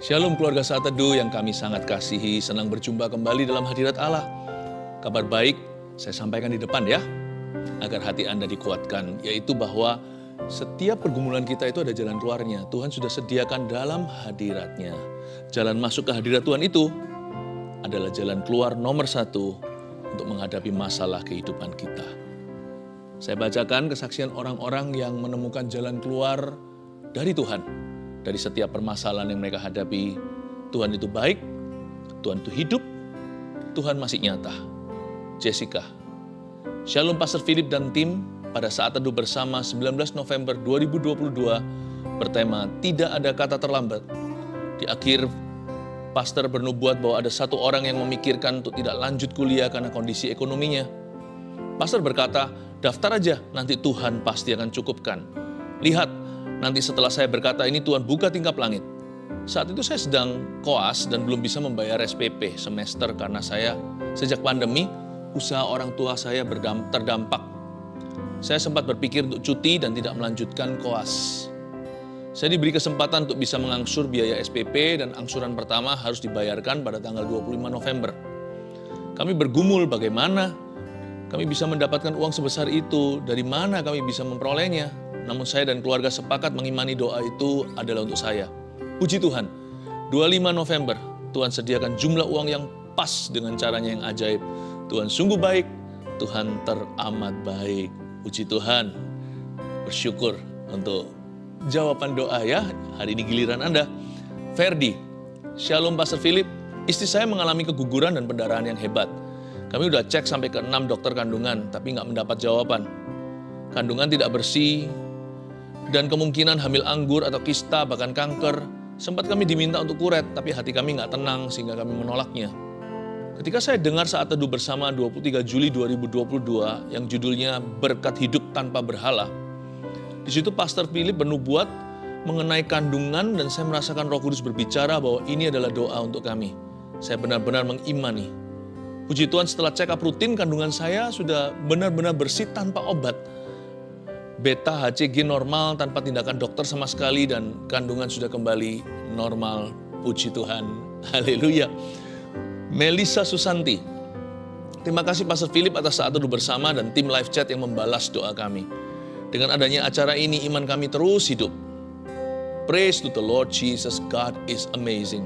Shalom keluarga Saat Teduh yang kami sangat kasihi, senang berjumpa kembali dalam hadirat Allah. Kabar baik saya sampaikan di depan ya, agar hati Anda dikuatkan, yaitu bahwa setiap pergumulan kita itu ada jalan keluarnya. Tuhan sudah sediakan dalam hadiratnya. Jalan masuk ke hadirat Tuhan itu adalah jalan keluar nomor satu untuk menghadapi masalah kehidupan kita. Saya bacakan kesaksian orang-orang yang menemukan jalan keluar dari Tuhan. Dari setiap permasalahan yang mereka hadapi, Tuhan itu baik, Tuhan itu hidup, Tuhan masih nyata. Jessica. Shalom Pastor Philip dan tim pada Saat Teduh bersama 19 November 2022 bertema Tidak Ada Kata Terlambat. Di akhir, Pastor bernubuat bahwa ada satu orang yang memikirkan untuk tidak lanjut kuliah karena kondisi ekonominya. Pastor berkata, daftar aja, nanti Tuhan pasti akan cukupkan. Lihat, nanti setelah saya berkata ini Tuhan buka tingkap langit. Saat itu saya sedang koas dan belum bisa membayar SPP semester karena saya sejak pandemi usaha orang tua saya terdampak. Saya sempat berpikir untuk cuti dan tidak melanjutkan koas. Saya diberi kesempatan untuk bisa mengangsur biaya SPP dan angsuran pertama harus dibayarkan pada tanggal 25 November. Kami bergumul bagaimana kami bisa mendapatkan uang sebesar itu, dari mana kami bisa memperolehnya. Namun saya dan keluarga sepakat mengimani doa itu adalah untuk saya. Puji Tuhan, 25 November, Tuhan sediakan jumlah uang yang pas dengan caranya yang ajaib. Tuhan sungguh baik, Tuhan teramat baik. Puji Tuhan, bersyukur untuk jawaban doa ya. Hari ini giliran Anda. Ferdi, Shalom Pastor Philip, istri saya mengalami keguguran dan pendarahan yang hebat. Kami udah cek sampai ke 6 dokter kandungan, tapi nggak mendapat jawaban. Kandungan tidak bersih, dan kemungkinan hamil anggur atau kista bahkan kanker. Sempat kami diminta untuk kuret, tapi hati kami nggak tenang sehingga kami menolaknya. Ketika saya dengar Saat Teduh bersama 23 Juli 2022 yang judulnya Berkat Hidup Tanpa Berhala, di situ Pastor Philip bernubuat mengenai kandungan dan saya merasakan Roh Kudus berbicara bahwa ini adalah doa untuk kami. Saya benar-benar mengimani. Puji Tuhan, setelah check up rutin kandungan saya sudah benar-benar bersih tanpa obat. Beta HCG normal tanpa tindakan dokter sama sekali dan kandungan sudah kembali normal. Puji Tuhan. Haleluya. Melissa Susanti. Terima kasih Pastor Philip atas Saat Teduh bersama dan tim live chat yang membalas doa kami. Dengan adanya acara ini iman kami terus hidup. Praise to the Lord Jesus, God is amazing.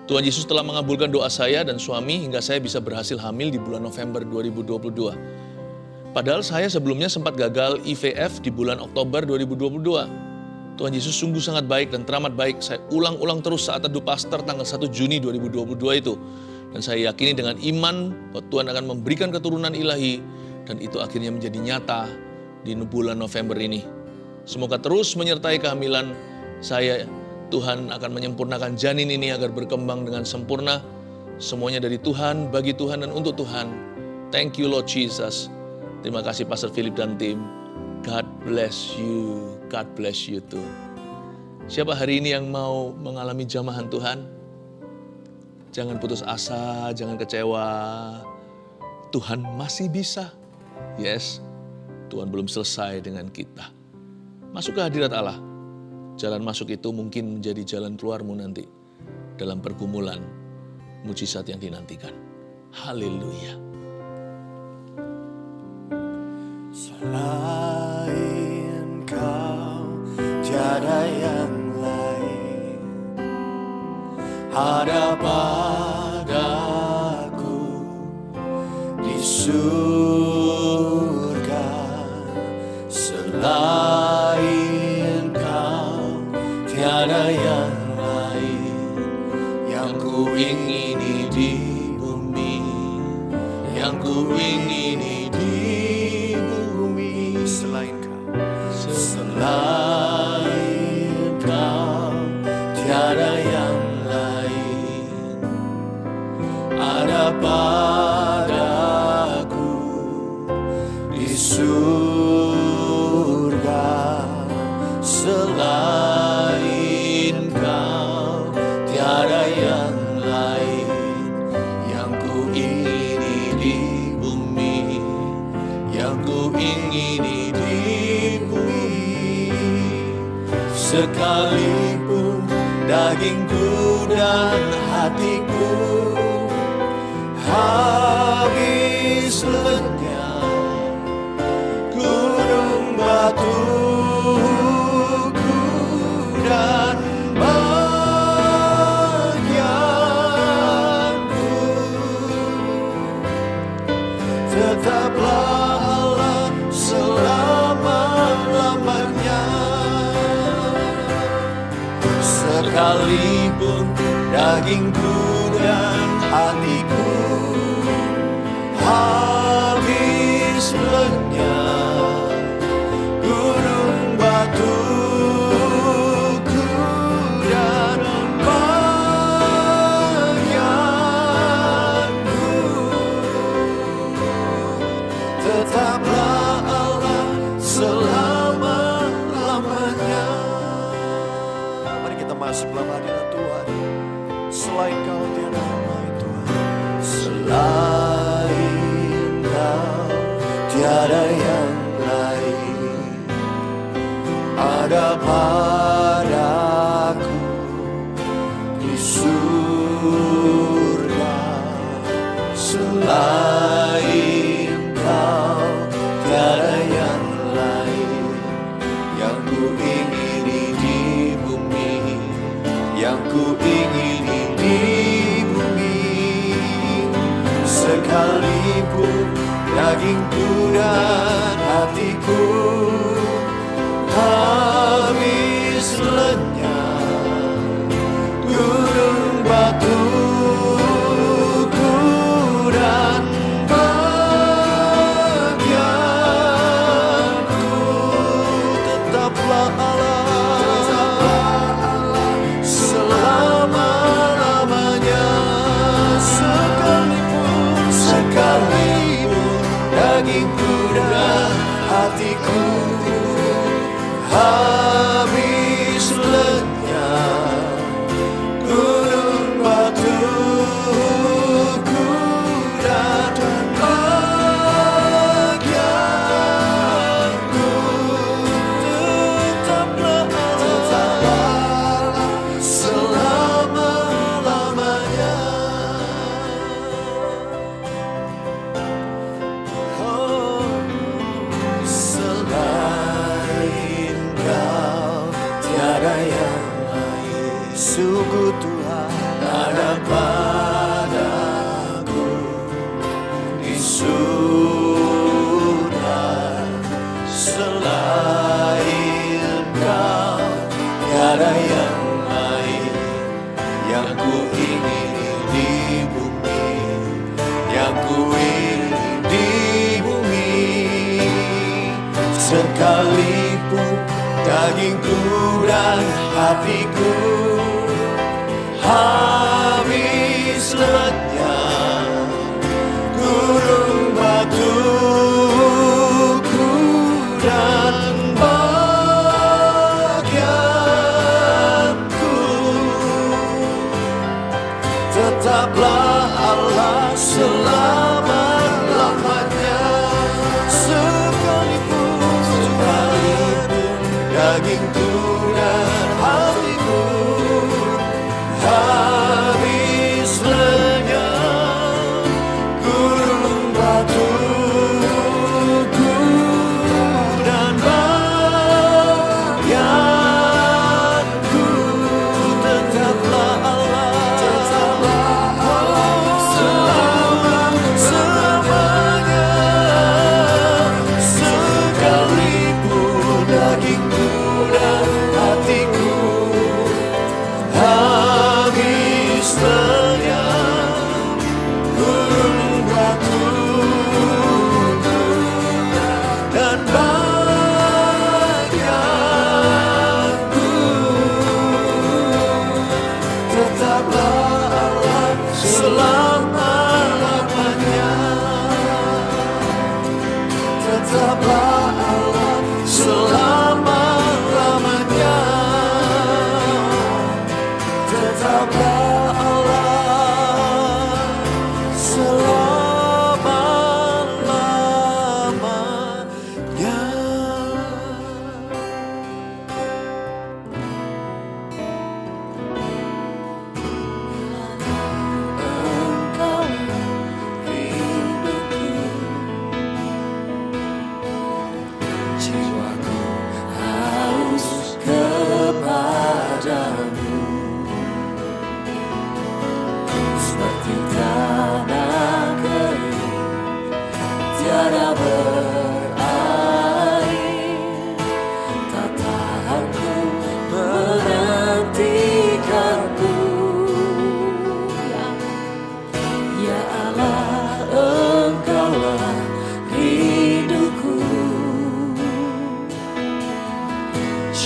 Tuhan Yesus telah mengabulkan doa saya dan suami hingga saya bisa berhasil hamil di bulan November 2022. Padahal saya sebelumnya sempat gagal IVF di bulan Oktober 2022. Tuhan Yesus sungguh sangat baik dan teramat baik. Saya ulang-ulang terus Saat Teduh Pastor tanggal 1 Juni 2022 itu. Dan saya yakini dengan iman bahwa Tuhan akan memberikan keturunan ilahi. Dan itu akhirnya menjadi nyata di bulan November ini. Semoga terus menyertai kehamilan saya. Tuhan akan menyempurnakan janin ini agar berkembang dengan sempurna. Semuanya dari Tuhan, bagi Tuhan dan untuk Tuhan. Thank you Lord Jesus. Terima kasih Pastor Philip dan tim. God bless you. God bless you too. Siapa hari ini yang mau mengalami jamahan Tuhan? Jangan putus asa, jangan kecewa. Tuhan masih bisa. Yes, Tuhan belum selesai dengan kita. Masuk ke hadirat Allah. Jalan masuk itu mungkin menjadi jalan keluarmu nanti. Dalam pergumulan, mujizat yang dinantikan. Haleluya. Selain kau, tiada yang lain. Ada padaku di surga. Selain kau, tiada yang lain. Yang ku ingini di bumi, yang ku ingini selain kau, tiada yang lain. Ada padaku di surga. Selain kau, tiada yang lain. Yang ku ingini di bumi, yang ku ingini di bumi. Sekalipun dagingku dan hatiku habis lenyap, gunung batuku dan bagianku, tetaplah Allah selama-lamanya. Sekalipun dagingku dan hatiku habis lenyap, gunung batuku dan bagianku, tetaplah Allah selama-lamanya. Mari kita masuk dalam hadirat Tuhan. Selain Kau tiada yang lain Tuhan, selain Kau tiada yang lain. Ada padaku di surga, selain Kau tiada yang lain. Yang ku ingini di bumi, yang ku ingini di bumi, sekalipun dagingku dan hatiku habis lenyap, gunung batuku dan bagianku, tetaplah Allah selama-lamanya. Sekalipun dagingku dan hatiku habis lenyap, gunung batuku dan bagianku, tetaplah Allah selama-lamanya. Selain Kau tiada yang lain. Sungguh Tuhan ada padaku di surga, selain Kau tiada yang lain. Yang ku ingini di bumi, yang ku ingini di bumi, sekalipun dagingku dan hatiku habis lenyap, gunung batuku dan bagianku, tetaplah Allah selama-lamanya. Sekalipun dagingku dan hatiku habis lenyap, gunung batuku dan bagianku, tetaplah Allah selama-lamanya. Sekalipun dagingku dan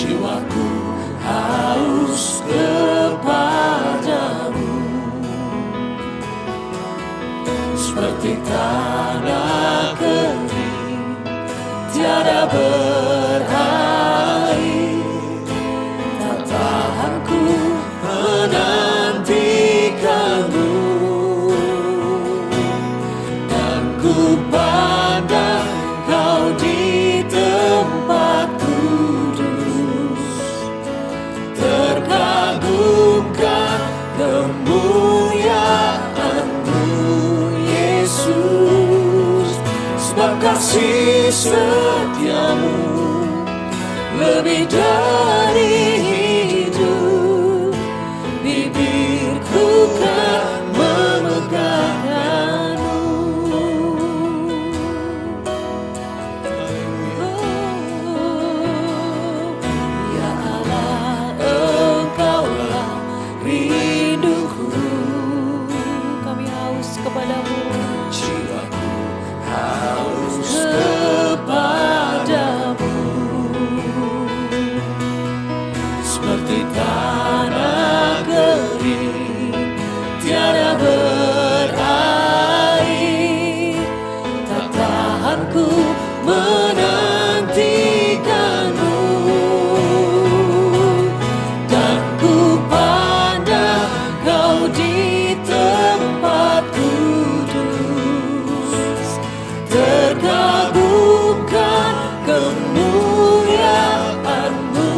jiwaku haus kepadamu, seperti tanah kering tiada berair. Tak tahan ku menantikanmu, dan ku pandang kau di tempat kudus. Terkagumkan kemuliaan-Mu Yesus, sebab kasih setiamu lebih dari hidup. Bibirku kan memegangkanmu. Ya Allah, Engkaulah rinduku. Kami haus kepadamu. Jiwaku haus kepadamu, seperti tanah kering tiada berair. Tak tahan ku menantikanmu, dan ku pandang kau di tempat kudus. Terkagumkan kemuliaan-Mu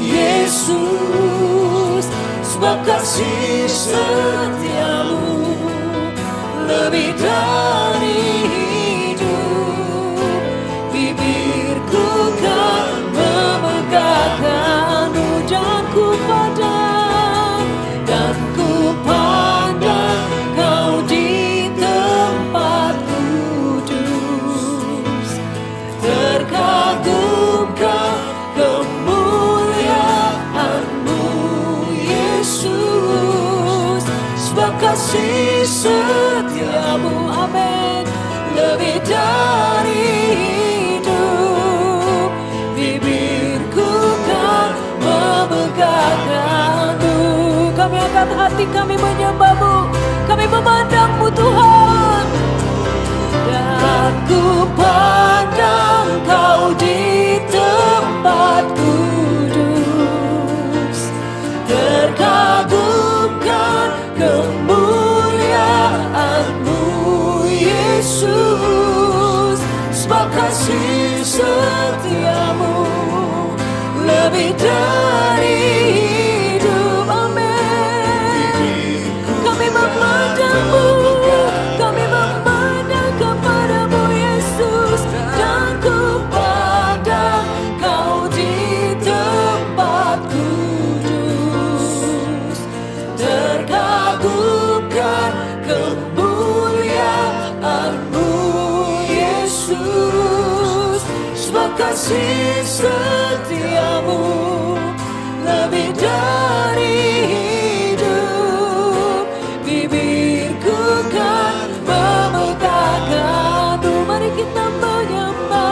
Yesus, sebab kasih setiamu lebih dari hidup. Bibirku kan memegangkanmu, dan ku pandang kau di tempat kudus. Terkagumkan kemuliaan-Mu Yesus, sebab kasih setiamu, amin, lebih dari hidup. Bibirku kan memegangkanmu. Kami angkat hati kami menyembah-Mu, kami memandang-Mu Tuhan. Dan ku pandang kau di tempat kudus. Terkagumkan kemuliaan-Mu Yesus, sebab kasih setiamu lebih dari hidup, amin. Kami memandang-Mu, kami memandang kepadamu Yesus, dan ku pandang kau di tempat kudus. Terkagumkan kemuliaan-Mu Yesus, sebab kasih setiamu lebih dari hidup. Bibirku kan memegangkanmu. Mari kita menyembah.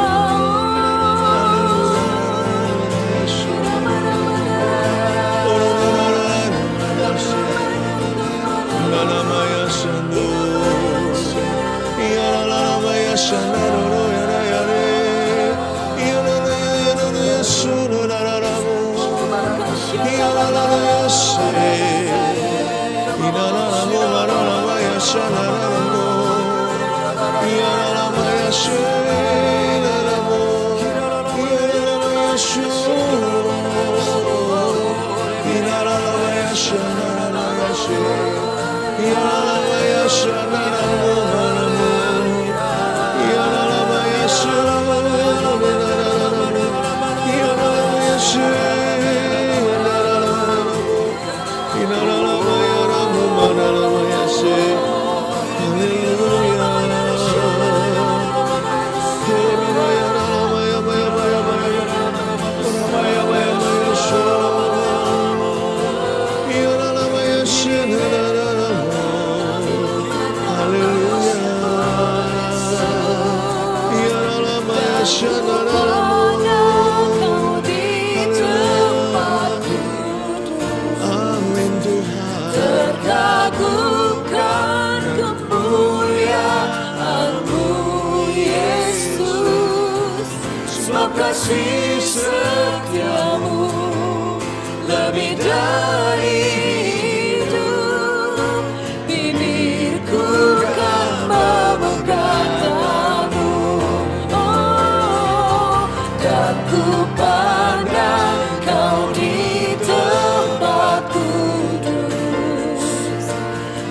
pandang Kau di tempat kudus,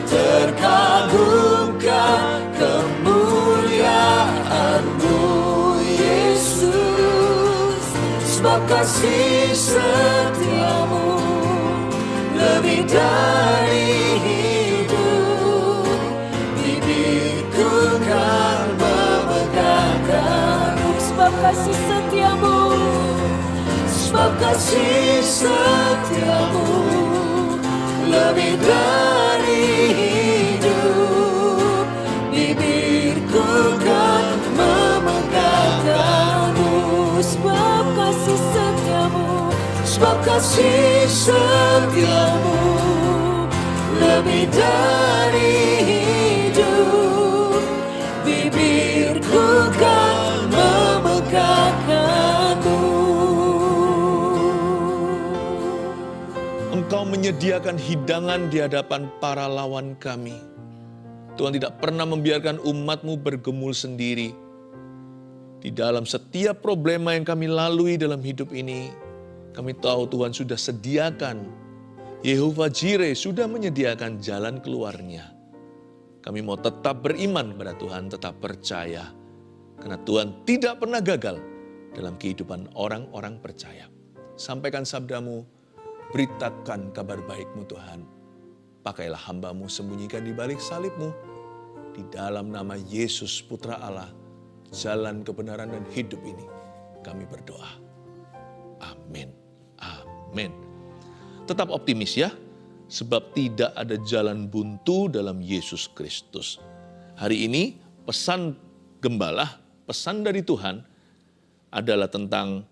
terkagumkan kemuliaan-Mu Yesus. Sebab kasih setia-Mu lebih dari hidup, bibirku kan memegangkan-Mu. Sebab kasih setia-Mu, sebab kasih setia-Mu lebih dari hidup, bibirku kan memegangkan-Mu. Sebab kasih setia-Mu, sebab kasih setia-Mu lebih dari hidup, bibirku kan memegangkan-Mu. Engkau menyediakan hidangan di hadapan para lawan kami. Tuhan tidak pernah membiarkan umat-Mu bergemul sendiri. Di dalam setiap problema yang kami lalui dalam hidup ini, kami tahu Tuhan sudah sediakan. Yehova Jireh sudah menyediakan jalan keluarnya. Kami mau tetap beriman kepada Tuhan, tetap percaya. Karena Tuhan tidak pernah gagal dalam kehidupan orang-orang percaya. Sampaikan sabda-Mu, beritakan kabar baik-Mu Tuhan. Pakailah hamba-Mu, sembunyikan di balik salib-Mu. Di dalam nama Yesus Putra Allah, jalan kebenaran dan hidup ini, kami berdoa. Amin. Amin. Tetap optimis ya, sebab tidak ada jalan buntu dalam Yesus Kristus. Hari ini pesan gembala, pesan dari Tuhan adalah tentang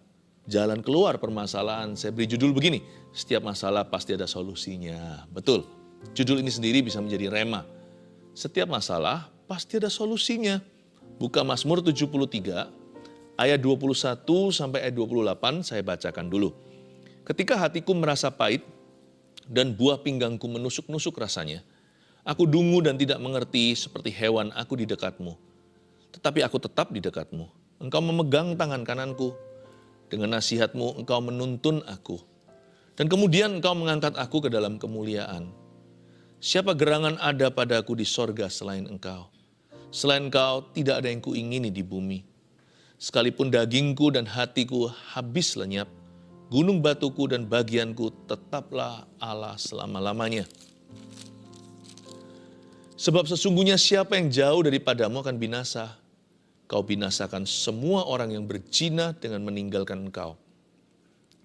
jalan keluar permasalahan. Saya beri judul begini, setiap masalah pasti ada solusinya. Betul, judul ini sendiri bisa menjadi rema. Setiap masalah pasti ada solusinya. Buka Mazmur 73 ayat 21 sampai ayat 28 saya bacakan dulu. Ketika hatiku merasa pahit dan buah pinggangku menusuk-nusuk rasanya, aku dungu dan tidak mengerti seperti hewan aku di dekatmu. Tetapi aku tetap di dekatmu. Engkau memegang tangan kananku. Dengan nasihatmu engkau menuntun aku. Dan kemudian engkau mengangkat aku ke dalam kemuliaan. Siapa gerangan ada padaku di sorga selain engkau? Selain engkau tidak ada yang kuingini di bumi. Sekalipun dagingku dan hatiku habis lenyap, gunung batuku dan bagianku tetaplah Allah selama-lamanya. Sebab sesungguhnya siapa yang jauh daripadamu akan binasa. Kau binasakan semua orang yang berzina dengan meninggalkan engkau.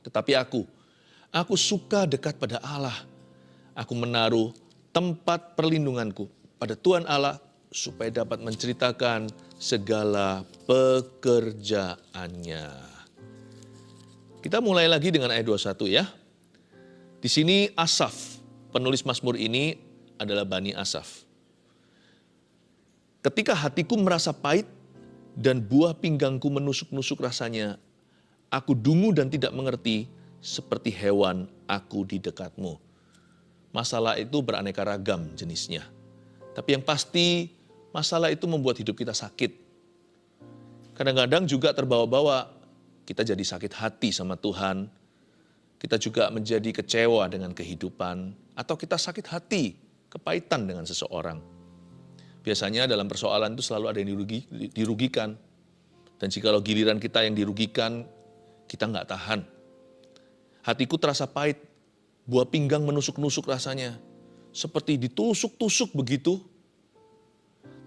Tetapi aku suka dekat pada Allah. Aku menaruh tempat perlindunganku pada Tuhan Allah, supaya dapat menceritakan segala pekerjaannya. Kita mulai lagi dengan ayat 21 ya. Di sini Asaf, penulis Mazmur ini adalah Bani Asaf. Ketika hatiku merasa pahit dan buah pinggangku menusuk-nusuk rasanya, aku dungu dan tidak mengerti seperti hewan aku di dekatmu. Masalah itu beraneka ragam jenisnya. Tapi yang pasti masalah itu membuat hidup kita sakit. Kadang-kadang juga terbawa-bawa kita jadi sakit hati sama Tuhan. Kita juga menjadi kecewa dengan kehidupan. Atau kita sakit hati, kepahitan dengan seseorang. Biasanya dalam persoalan itu selalu ada yang dirugikan. Dan jikalau giliran kita yang dirugikan, kita nggak tahan. Hatiku terasa pahit, buah pinggang menusuk-nusuk rasanya. Seperti ditusuk-tusuk begitu.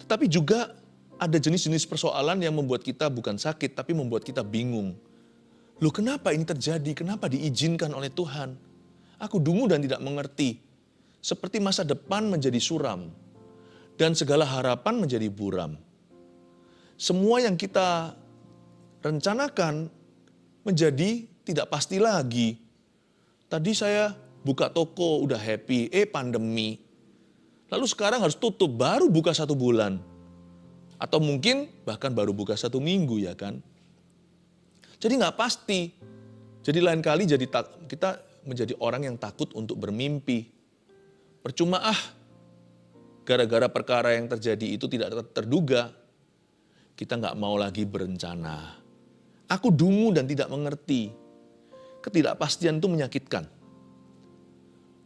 Tetapi juga ada jenis-jenis persoalan yang membuat kita bukan sakit, tapi membuat kita bingung. Loh, kenapa ini terjadi? Kenapa diizinkan oleh Tuhan? Aku dungu dan tidak mengerti. Seperti masa depan menjadi suram. Dan segala harapan menjadi buram. Semua yang kita rencanakan menjadi tidak pasti lagi. Tadi saya buka toko udah happy, pandemi. Lalu sekarang harus tutup, baru buka 1 bulan. Atau mungkin bahkan baru buka 1 minggu ya kan. Jadi nggak pasti. Jadi lain kali kita menjadi orang yang takut untuk bermimpi. Percuma gara-gara perkara yang terjadi itu tidak terduga. Kita nggak mau lagi berencana. Aku dungu dan tidak mengerti. Ketidakpastian itu menyakitkan.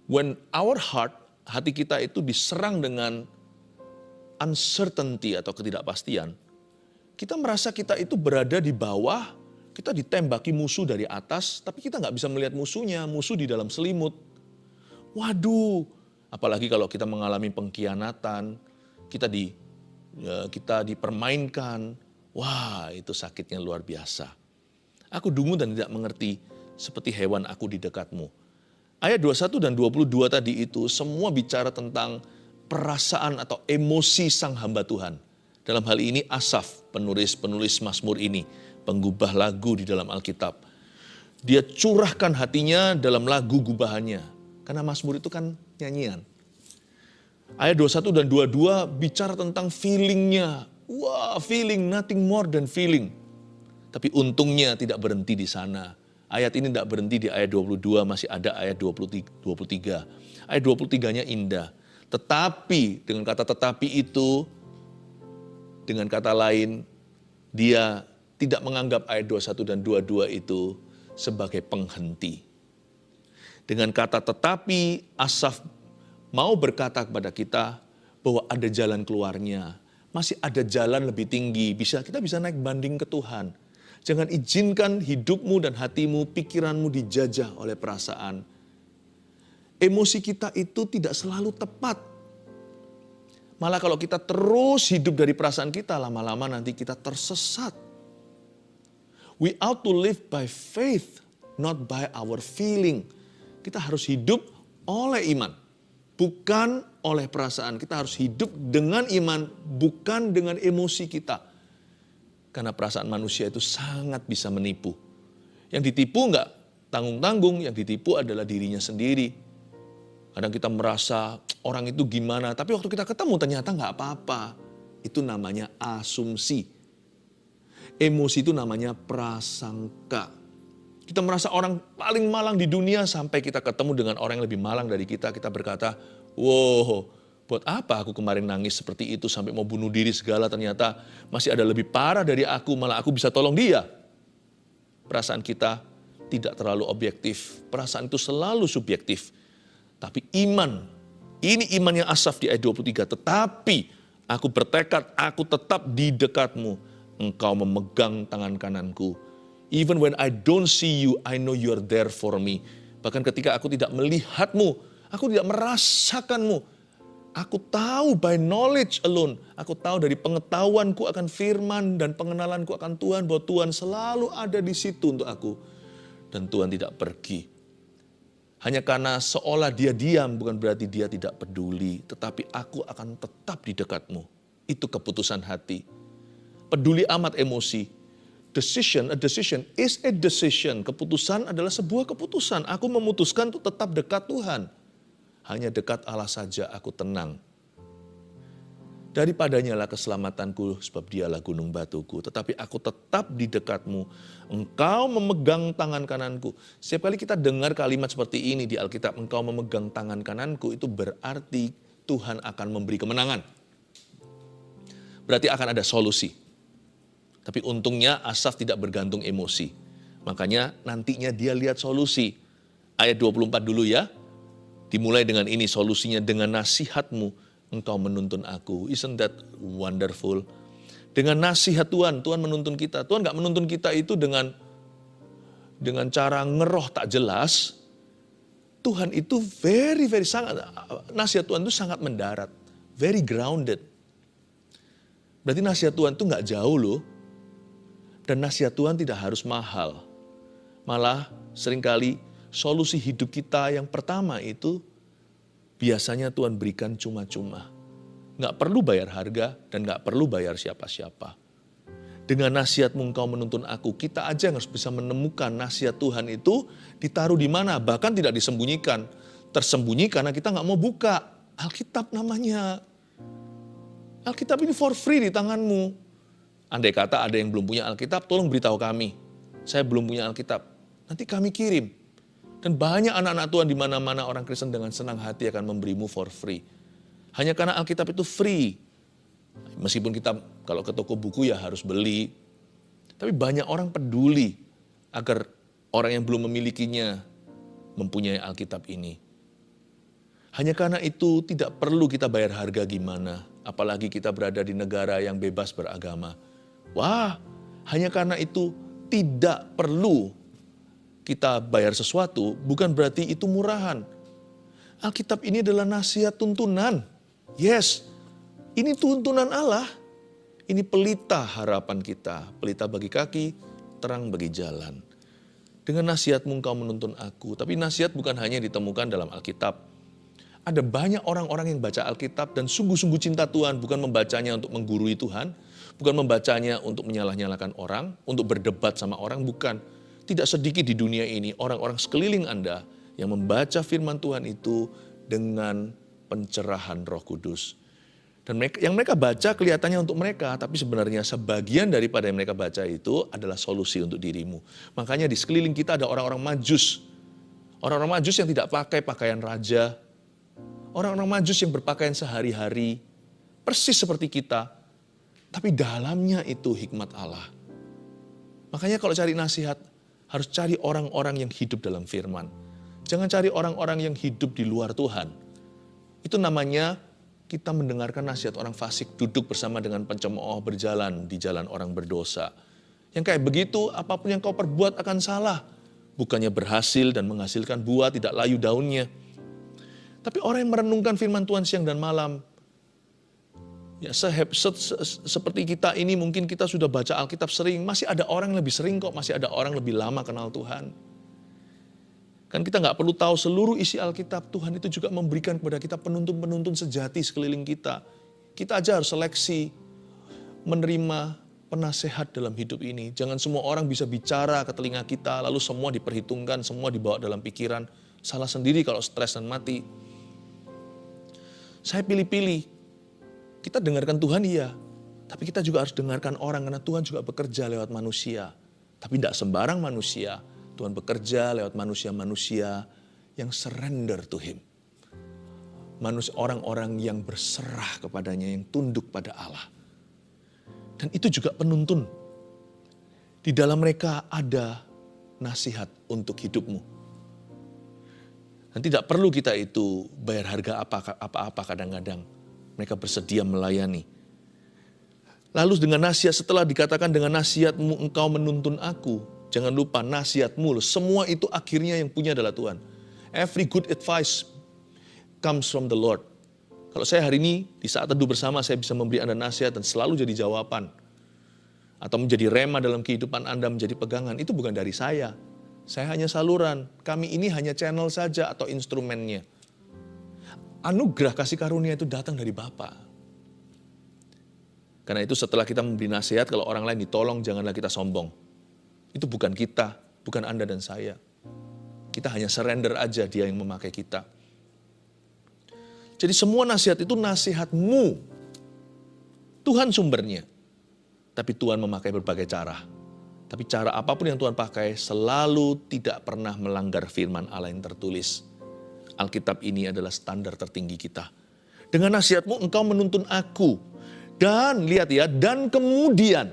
When our heart, hati kita itu diserang dengan uncertainty atau ketidakpastian, kita merasa kita itu berada di bawah, kita ditembaki musuh dari atas, tapi kita nggak bisa melihat musuhnya, musuh di dalam selimut. Waduh, apalagi kalau kita mengalami pengkhianatan, kita dipermainkan, wah itu sakitnya luar biasa. Aku dungu dan tidak mengerti, seperti hewan aku di dekatmu. Ayat 21 dan 22 tadi itu semua bicara tentang perasaan atau emosi sang hamba Tuhan. Dalam hal ini Asaf, penulis Mazmur ini, penggubah lagu di dalam Alkitab. Dia curahkan hatinya dalam lagu gubahannya. Karena Mazmur itu kan nyanyian. Ayat 21 dan 22 bicara tentang feelingnya. Wah, feeling, nothing more than feeling. Tapi untungnya tidak berhenti di sana. Ayat ini tidak berhenti di ayat 22, masih ada ayat 23. Ayat 23-nya indah. Tetapi, dengan kata tetapi itu, dengan kata lain, dia tidak menganggap ayat 21 dan 22 itu sebagai penghenti. Dengan kata tetapi, Asaf mau berkata kepada kita bahwa ada jalan keluarnya. Masih ada jalan lebih tinggi, kita bisa naik banding ke Tuhan. Jangan izinkan hidupmu dan hatimu, pikiranmu dijajah oleh perasaan. Emosi kita itu tidak selalu tepat. Malah kalau kita terus hidup dari perasaan kita, lama-lama nanti kita tersesat. We ought to live by faith, not by our feeling. Kita harus hidup oleh iman, bukan oleh perasaan. Kita harus hidup dengan iman, bukan dengan emosi kita. Karena perasaan manusia itu sangat bisa menipu. Yang ditipu enggak tanggung-tanggung, yang ditipu adalah dirinya sendiri. Kadang kita merasa orang itu gimana, tapi waktu kita ketemu ternyata enggak apa-apa. Itu namanya asumsi. Emosi itu namanya prasangka. Kita merasa orang paling malang di dunia sampai kita ketemu dengan orang yang lebih malang dari kita. Kita berkata, wow, buat apa aku kemarin nangis seperti itu sampai mau bunuh diri segala, ternyata masih ada lebih parah dari aku, malah aku bisa tolong dia. Perasaan kita tidak terlalu objektif, perasaan itu selalu subjektif. Tapi iman, ini imannya Asaf di ayat 23, tetapi aku bertekad, aku tetap di dekatmu, engkau memegang tangan kananku. Even when I don't see you, I know you are there for me. Bahkan ketika aku tidak melihatmu, aku tidak merasakanmu, aku tahu by knowledge alone, aku tahu dari pengetahuanku akan firman dan pengenalanku akan Tuhan, bahwa Tuhan selalu ada di situ untuk aku. Dan Tuhan tidak pergi. Hanya karena seolah dia diam, bukan berarti dia tidak peduli. Tetapi aku akan tetap di dekatmu. Itu keputusan hati. Peduli amat emosi. A decision is a decision. Keputusan adalah sebuah keputusan. Aku memutuskan untuk tetap dekat Tuhan. Hanya dekat Allah saja aku tenang. Daripadanya lah keselamatanku, sebab dialah gunung batuku. Tetapi aku tetap di dekatmu. Engkau memegang tangan kananku. Setiap kali kita dengar kalimat seperti ini di Alkitab, engkau memegang tangan kananku, itu berarti Tuhan akan memberi kemenangan. Berarti akan ada solusi. Tapi untungnya Asaf tidak bergantung emosi. Makanya nantinya dia lihat solusi. Ayat 24 dulu ya. Dimulai dengan ini solusinya, dengan nasihatmu engkau menuntun aku. Isn't that wonderful? Dengan nasihat Tuhan menuntun kita. Tuhan gak menuntun kita itu dengan cara ngeroh tak jelas. Tuhan itu sangat, nasihat Tuhan itu sangat mendarat. Very grounded. Berarti nasihat Tuhan itu gak jauh loh. Dan nasihat Tuhan tidak harus mahal. Malah seringkali solusi hidup kita yang pertama itu biasanya Tuhan berikan cuma-cuma. Nggak perlu bayar harga dan nggak perlu bayar siapa-siapa. Dengan nasihatmu engkau menuntun aku, kita aja harus bisa menemukan nasihat Tuhan itu ditaruh di mana, bahkan tidak disembunyikan. Tersembunyi karena kita nggak mau buka. Alkitab namanya. Alkitab ini for free di tanganmu. Andai kata ada yang belum punya Alkitab, tolong beritahu kami. Saya belum punya Alkitab. Nanti kami kirim. Dan banyak anak-anak Tuhan di mana-mana orang Kristen dengan senang hati akan memberimu for free. Hanya karena Alkitab itu free. Meskipun kita kalau ke toko buku ya harus beli. Tapi banyak orang peduli agar orang yang belum memilikinya mempunyai Alkitab ini. Hanya karena itu tidak perlu kita bayar harga gimana, apalagi kita berada di negara yang bebas beragama. Wah, hanya karena itu tidak perlu kita bayar sesuatu, bukan berarti itu murahan. Alkitab ini adalah nasihat tuntunan. Yes, ini tuntunan Allah. Ini pelita harapan kita, pelita bagi kaki, terang bagi jalan. Dengan nasihatmu engkau menuntun aku, tapi nasihat bukan hanya ditemukan dalam Alkitab. Ada banyak orang-orang yang baca Alkitab dan sungguh-sungguh cinta Tuhan, bukan membacanya untuk menggurui Tuhan, bukan membacanya untuk menyalah-nyalahkan orang, untuk berdebat sama orang, bukan. Tidak sedikit di dunia ini orang-orang sekeliling Anda yang membaca firman Tuhan itu dengan pencerahan Roh Kudus. Dan yang mereka baca kelihatannya untuk mereka, tapi sebenarnya sebagian daripada yang mereka baca itu adalah solusi untuk dirimu. Makanya di sekeliling kita ada orang-orang Majus. Orang-orang Majus yang tidak pakai pakaian raja. Orang-orang Majus yang berpakaian sehari-hari. Persis seperti kita. Tapi dalamnya itu hikmat Allah. Makanya kalau cari nasihat, harus cari orang-orang yang hidup dalam firman. Jangan cari orang-orang yang hidup di luar Tuhan. Itu namanya kita mendengarkan nasihat orang fasik, duduk bersama dengan pencemooh, berjalan di jalan orang berdosa. Yang kayak begitu, apapun yang kau perbuat akan salah. Bukannya berhasil dan menghasilkan buah, tidak layu daunnya. Tapi orang yang merenungkan firman Tuhan siang dan malam, ya seperti kita ini mungkin kita sudah baca Alkitab sering, masih ada orang yang lebih sering kok, masih ada orang lebih lama kenal Tuhan. Kan kita nggak perlu tahu seluruh isi Alkitab, Tuhan itu juga memberikan kepada kita penuntun-penuntun sejati sekeliling kita. Kita aja harus seleksi, menerima penasehat dalam hidup ini. Jangan semua orang bisa bicara ke telinga kita, lalu semua diperhitungkan, semua dibawa dalam pikiran. Salah sendiri kalau stres dan mati. Saya pilih-pilih, kita dengarkan Tuhan iya, tapi kita juga harus dengarkan orang, karena Tuhan juga bekerja lewat manusia. Tapi tidak sembarang manusia. Tuhan bekerja lewat manusia-manusia yang surrender to Him. Orang-orang yang berserah kepadanya, yang tunduk pada Allah. Dan itu juga penuntun. Di dalam mereka ada nasihat untuk hidupmu. Dan tidak perlu kita itu bayar harga apa-apa kadang-kadang. Mereka bersedia melayani. Lalu dengan nasihat, setelah dikatakan dengan nasihatmu engkau menuntun aku. Jangan lupa nasihatmu, semua itu akhirnya yang punya adalah Tuhan. Every good advice comes from the Lord. Kalau saya hari ini di saat teduh bersama saya bisa memberi Anda nasihat dan selalu jadi jawaban. Atau menjadi rema dalam kehidupan Anda, menjadi pegangan, itu bukan dari saya. Saya hanya saluran, kami ini hanya channel saja atau instrumennya. Anugerah kasih karunia itu datang dari Bapa. Karena itu setelah kita memberi nasihat, kalau orang lain ditolong janganlah kita sombong. Itu bukan kita, bukan Anda dan saya. Kita hanya surrender aja, Dia yang memakai kita. Jadi semua nasihat itu nasihatmu. Tuhan sumbernya. Tapi Tuhan memakai berbagai cara. Tapi cara apapun yang Tuhan pakai selalu tidak pernah melanggar firman Allah yang tertulis. Alkitab ini adalah standar tertinggi kita. Dengan nasihatmu engkau menuntun aku. Dan lihat ya, dan kemudian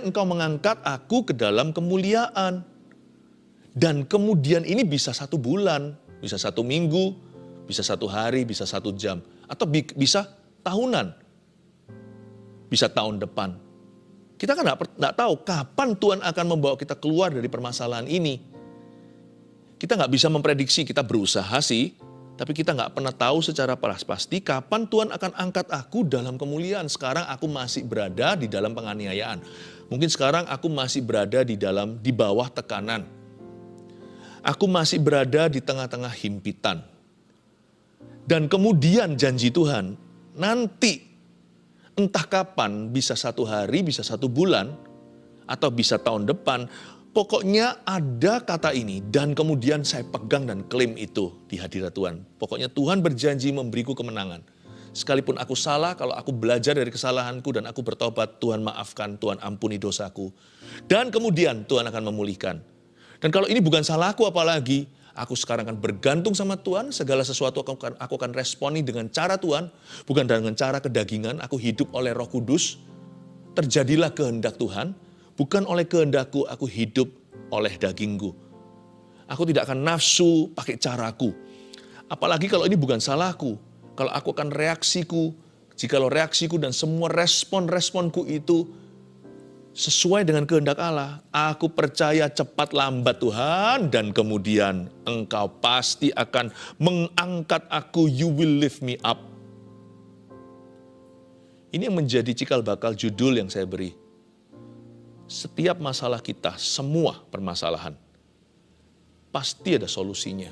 engkau mengangkat aku ke dalam kemuliaan. Dan kemudian ini bisa 1 bulan, bisa 1 minggu, bisa 1 hari, bisa 1 jam. Atau bisa tahunan, bisa tahun depan. Kita kan nggak tahu kapan Tuhan akan membawa kita keluar dari permasalahan ini. Kita nggak bisa memprediksi, kita berusaha sih, tapi kita nggak pernah tahu secara pasti kapan Tuhan akan angkat aku dalam kemuliaan. Sekarang aku masih berada di dalam penganiayaan. Mungkin sekarang aku masih berada di bawah tekanan. Aku masih berada di tengah-tengah himpitan. Dan kemudian janji Tuhan, nanti entah kapan, bisa 1 hari, bisa 1 bulan, atau bisa tahun depan, pokoknya ada kata ini, dan kemudian saya pegang dan klaim itu di hadirat Tuhan. Pokoknya Tuhan berjanji memberiku kemenangan. Sekalipun aku salah, kalau aku belajar dari kesalahanku dan aku bertobat, Tuhan maafkan, Tuhan ampuni dosaku. Dan kemudian Tuhan akan memulihkan. Dan kalau ini bukan salahku apalagi, aku sekarang akan bergantung sama Tuhan, segala sesuatu aku akan responi dengan cara Tuhan, bukan dengan cara kedagingan, aku hidup oleh Roh Kudus, terjadilah kehendak Tuhan, Bukan oleh kehendakku aku hidup oleh dagingku. Aku tidak akan nafsu pakai caraku. Apalagi kalau ini bukan salahku. Kalau aku akan reaksiku, jikalau reaksiku dan semua respon-responku itu sesuai dengan kehendak Allah, aku percaya cepat lambat Tuhan, dan kemudian Engkau pasti akan mengangkat aku, you will lift me up. Ini yang menjadi cikal bakal judul yang saya beri. Setiap masalah kita, semua permasalahan, pasti ada solusinya.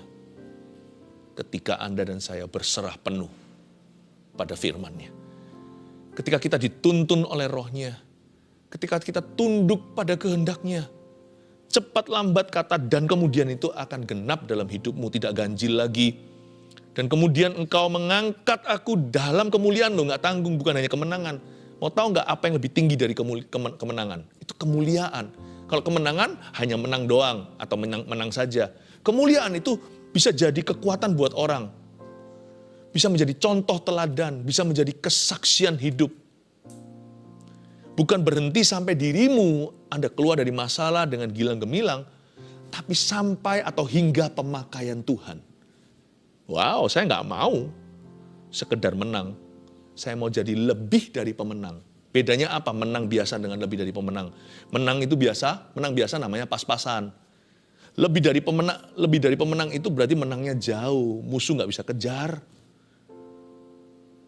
Ketika Anda dan saya berserah penuh pada firman-Nya. Ketika kita dituntun oleh Roh-Nya, ketika kita tunduk pada kehendak-Nya, cepat lambat kata dan kemudian itu akan genap dalam hidupmu, tidak ganjil lagi. Dan kemudian Engkau mengangkat aku dalam kemuliaan lo, gak tanggung, bukan hanya kemenangan. Mau tahu gak apa yang lebih tinggi dari kemenangan? Itu kemuliaan. Kalau kemenangan hanya menang doang atau menang saja. Kemuliaan itu bisa jadi kekuatan buat orang. Bisa menjadi contoh teladan, bisa menjadi kesaksian hidup. Bukan berhenti sampai dirimu Anda keluar dari masalah dengan gilang gemilang, tapi sampai atau hingga pemakaian Tuhan. Wow, saya nggak mau sekedar menang. Saya mau jadi lebih dari pemenang. Bedanya apa? Menang biasa dengan lebih dari pemenang. Menang itu biasa, menang biasa namanya pas-pasan. Lebih dari pemenang itu berarti menangnya jauh, musuh nggak bisa kejar.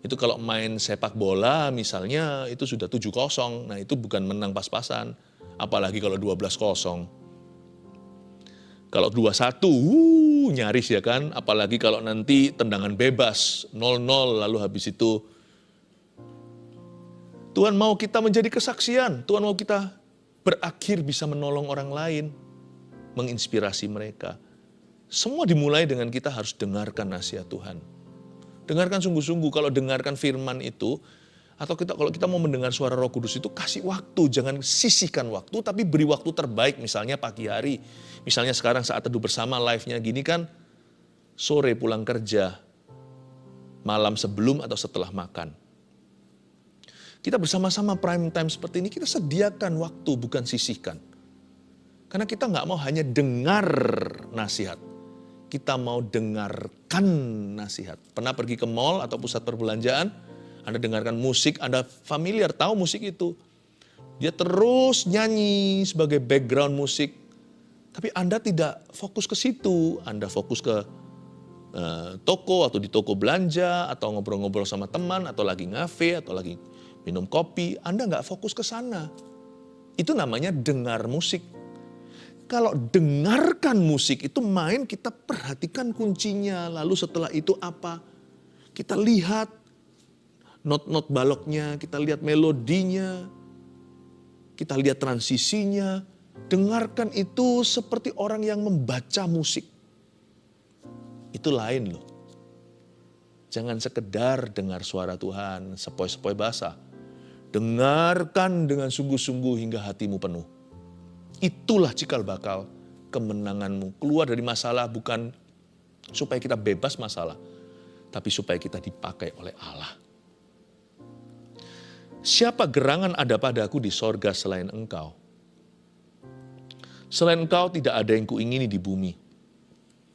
Itu kalau main sepak bola misalnya itu sudah 7-0. Nah itu bukan menang pas-pasan. Apalagi kalau 12-0. Kalau 2-1, nyaris ya kan. Apalagi kalau nanti tendangan bebas, 0-0 lalu habis itu. Tuhan mau kita menjadi kesaksian. Tuhan mau kita berakhir bisa menolong orang lain. Menginspirasi mereka. Semua dimulai dengan kita harus dengarkan nasihat Tuhan. Dengarkan sungguh-sungguh, kalau dengarkan firman itu, atau kalau kita mau mendengar suara Roh Kudus itu, kasih waktu, jangan sisihkan waktu, tapi beri waktu terbaik, misalnya pagi hari. Misalnya sekarang saat teduh bersama live-nya gini kan, sore pulang kerja, malam sebelum atau setelah makan. Kita bersama-sama prime time seperti ini, kita sediakan waktu, bukan sisihkan. Karena kita nggak mau hanya dengar nasihat. Kita mau dengarkan nasihat. Pernah pergi ke mall atau pusat perbelanjaan, Anda dengarkan musik, Anda familiar, tahu musik itu. Dia terus nyanyi sebagai background musik. Tapi Anda tidak fokus ke situ. Anda fokus ke toko atau di toko belanja, atau ngobrol-ngobrol sama teman, atau lagi ngafe, atau lagi minum kopi. Anda nggak fokus ke sana. Itu namanya dengar musik. Kalau dengarkan musik itu main, kita perhatikan kuncinya. Lalu setelah itu apa? Kita lihat not-not baloknya, kita lihat melodinya, kita lihat transisinya. Dengarkan itu seperti orang yang membaca musik. Itu lain loh. Jangan sekedar dengar suara Tuhan, sepoi-sepoi basah. Dengarkan dengan sungguh-sungguh hingga hatimu penuh. Itulah cikal bakal kemenanganmu. Keluar dari masalah bukan supaya kita bebas masalah, tapi supaya kita dipakai oleh Allah. Siapa gerangan ada padaku di sorga selain Engkau? Selain Engkau tidak ada yang kuingini di bumi.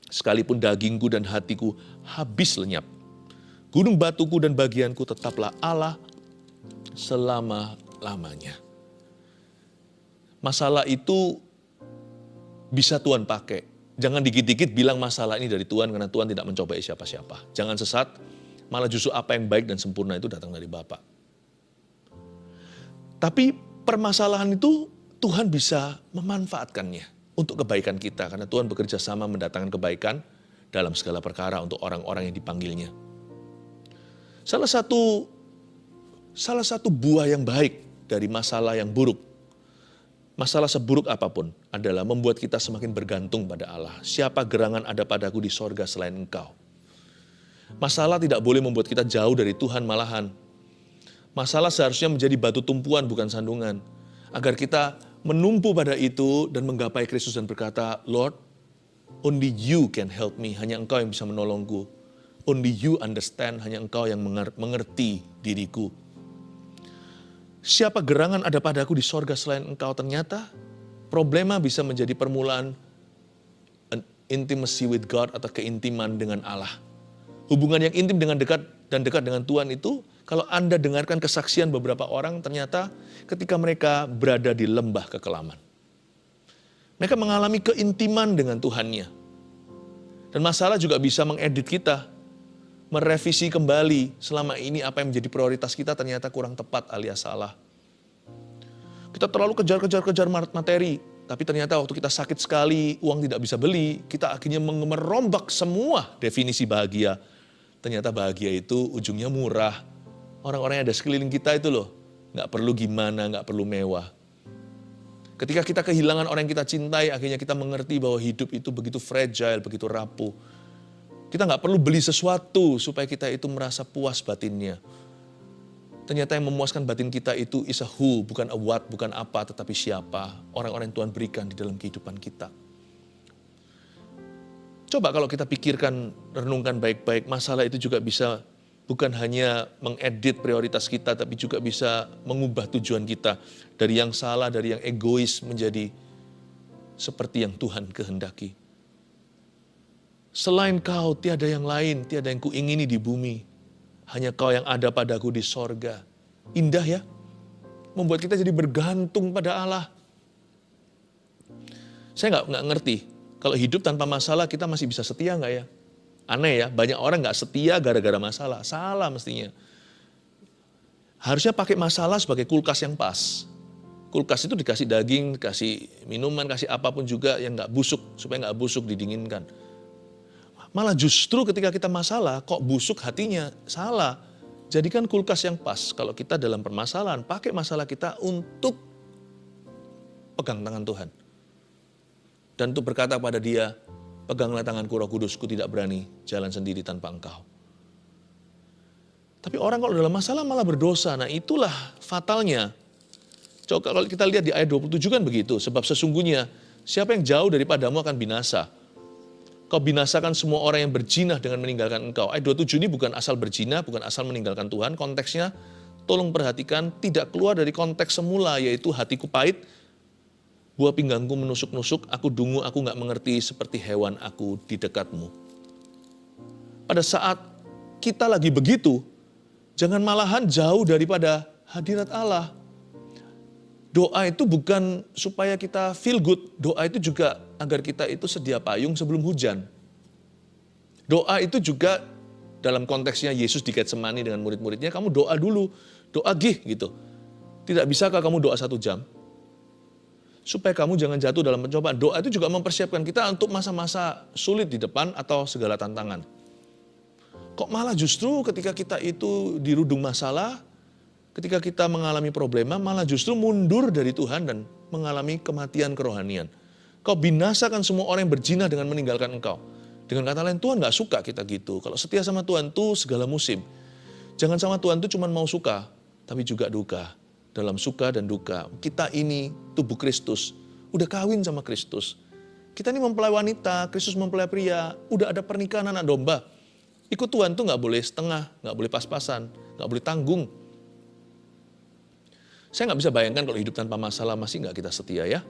Sekalipun dagingku dan hatiku habis lenyap, gunung batuku dan bagianku tetaplah Allah selama-lamanya. Masalah itu bisa Tuhan pakai. Jangan dikit-dikit bilang masalah ini dari Tuhan, karena Tuhan tidak mencobai siapa-siapa. Jangan sesat, malah justru apa yang baik dan sempurna itu datang dari Bapa. Tapi permasalahan itu Tuhan bisa memanfaatkannya untuk kebaikan kita. Karena Tuhan bekerja sama mendatangkan kebaikan dalam segala perkara untuk orang-orang yang dipanggilnya. Salah satu buah yang baik dari masalah yang buruk, masalah seburuk apapun, adalah membuat kita semakin bergantung pada Allah. Siapa gerangan ada padaku di sorga selain Engkau? Masalah tidak boleh membuat kita jauh dari Tuhan malahan. Masalah seharusnya menjadi batu tumpuan bukan sandungan. Agar kita menumpu pada itu dan menggapai Kristus dan berkata, Lord, only you can help me. Hanya Engkau yang bisa menolongku. Only you understand. Hanya Engkau yang mengerti diriku. Siapa gerangan ada padaku di sorga selain engkau? Ternyata problema bisa menjadi permulaan an intimacy with God atau keintiman dengan Allah. Hubungan yang intim dengan dekat dengan Tuhan itu, kalau Anda dengarkan kesaksian beberapa orang, ternyata ketika mereka berada di lembah kekelaman. Mereka mengalami keintiman dengan Tuhannya. Dan masalah juga bisa mengedit kita, merevisi kembali selama ini apa yang menjadi prioritas kita ternyata kurang tepat alias salah. Kita terlalu kejar materi, tapi ternyata waktu kita sakit sekali, uang tidak bisa beli, kita akhirnya merombak semua definisi bahagia. Ternyata bahagia itu ujungnya murah. Orang-orang yang ada sekeliling kita itu loh, nggak perlu gimana, nggak perlu mewah. Ketika kita kehilangan orang yang kita cintai, akhirnya kita mengerti bahwa hidup itu begitu fragile, begitu rapuh. Kita nggak perlu beli sesuatu supaya kita itu merasa puas batinnya. Ternyata yang memuaskan batin kita itu is a who, bukan a what, bukan apa, tetapi siapa. Orang-orang yang Tuhan berikan di dalam kehidupan kita. Coba kalau kita pikirkan, renungkan baik-baik, masalah itu juga bisa bukan hanya mengedit prioritas kita, tapi juga bisa mengubah tujuan kita. Dari yang salah, dari yang egois menjadi seperti yang Tuhan kehendaki. Selain kau, tiada yang lain, tiada yang kuingini di bumi. Hanya kau yang ada padaku di sorga. Indah ya? Membuat kita jadi bergantung pada Allah. Saya nggak ngerti, kalau hidup tanpa masalah kita masih bisa setia nggak ya? Aneh ya, banyak orang nggak setia gara-gara masalah. Salah mestinya. Harusnya pakai masalah sebagai kulkas yang pas. Kulkas itu dikasih daging, kasih minuman, kasih apapun juga yang nggak busuk, supaya nggak busuk didinginkan. Malah justru ketika kita masalah, kok busuk hatinya? Salah. Jadikan kulkas yang pas. Kalau kita dalam permasalahan, pakai masalah kita untuk pegang tangan Tuhan. Dan untuk berkata pada dia, peganglah tanganku Roh Kudus, ku tidak berani jalan sendiri tanpa engkau. Tapi orang kalau dalam masalah malah berdosa. Nah itulah fatalnya. Coba kalau kita lihat di ayat 27 kan begitu. Sebab sesungguhnya siapa yang jauh daripadamu akan binasa. Kau binasakan semua orang yang berjinah dengan meninggalkan engkau. Ayat 27 ini bukan asal berjinah, bukan asal meninggalkan Tuhan. Konteksnya, tolong perhatikan, tidak keluar dari konteks semula, yaitu hatiku pahit, buah pinggangku menusuk-nusuk, aku dungu, aku gak mengerti seperti hewan aku di dekatmu. Pada saat kita lagi begitu, jangan malahan jauh daripada hadirat Allah. Doa itu bukan supaya kita feel good, doa itu juga agar kita itu sedia payung sebelum hujan. Doa itu juga dalam konteksnya Yesus di Getsemani dengan murid-muridnya, kamu doa dulu, doa gitu. Tidak bisakah kamu doa 1 jam? Supaya kamu jangan jatuh dalam pencobaan. Doa itu juga mempersiapkan kita untuk masa-masa sulit di depan atau segala tantangan. Kok malah justru ketika kita itu dirudung masalah, ketika kita mengalami problema, malah justru mundur dari Tuhan dan mengalami kematian kerohanian. Kau binasakan semua orang yang berjinah dengan meninggalkan engkau. Dengan kata lain, Tuhan gak suka kita gitu. Kalau setia sama Tuhan tuh segala musim. Jangan sama Tuhan tuh cuma mau suka, tapi juga duka. Dalam suka dan duka. Kita ini tubuh Kristus. Udah kawin sama Kristus. Kita ini mempelai wanita, Kristus mempelai pria. Udah ada pernikahan anak domba. Ikut Tuhan tuh gak boleh setengah, gak boleh pas-pasan, gak boleh tanggung. Saya nggak bisa bayangkan kalau hidup tanpa masalah masih nggak kita setia ya.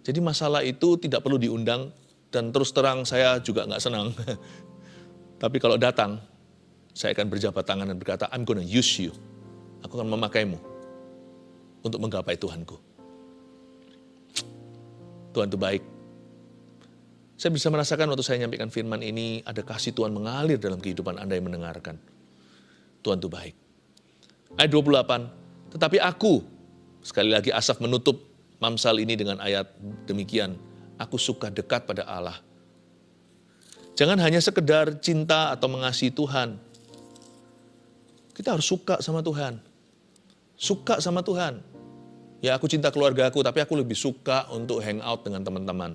Jadi masalah itu tidak perlu diundang dan terus terang saya juga nggak senang. Tapi kalau datang, saya akan berjabat tangan dan berkata, I'm gonna use you. Aku akan memakaimu untuk menggapai Tuhanku. Tuhan itu baik. Saya bisa merasakan waktu saya nyampaikan firman ini, ada kasih Tuhan mengalir dalam kehidupan Anda yang mendengarkan. Tuhan itu baik. Ayat 28. Tetapi aku, sekali lagi Asaf menutup Mamsal ini dengan ayat demikian, aku suka dekat pada Allah. Jangan hanya sekedar cinta atau mengasihi Tuhan. Kita harus suka sama Tuhan. Suka sama Tuhan. Ya aku cinta keluarga aku, tapi aku lebih suka untuk hang out dengan teman-teman.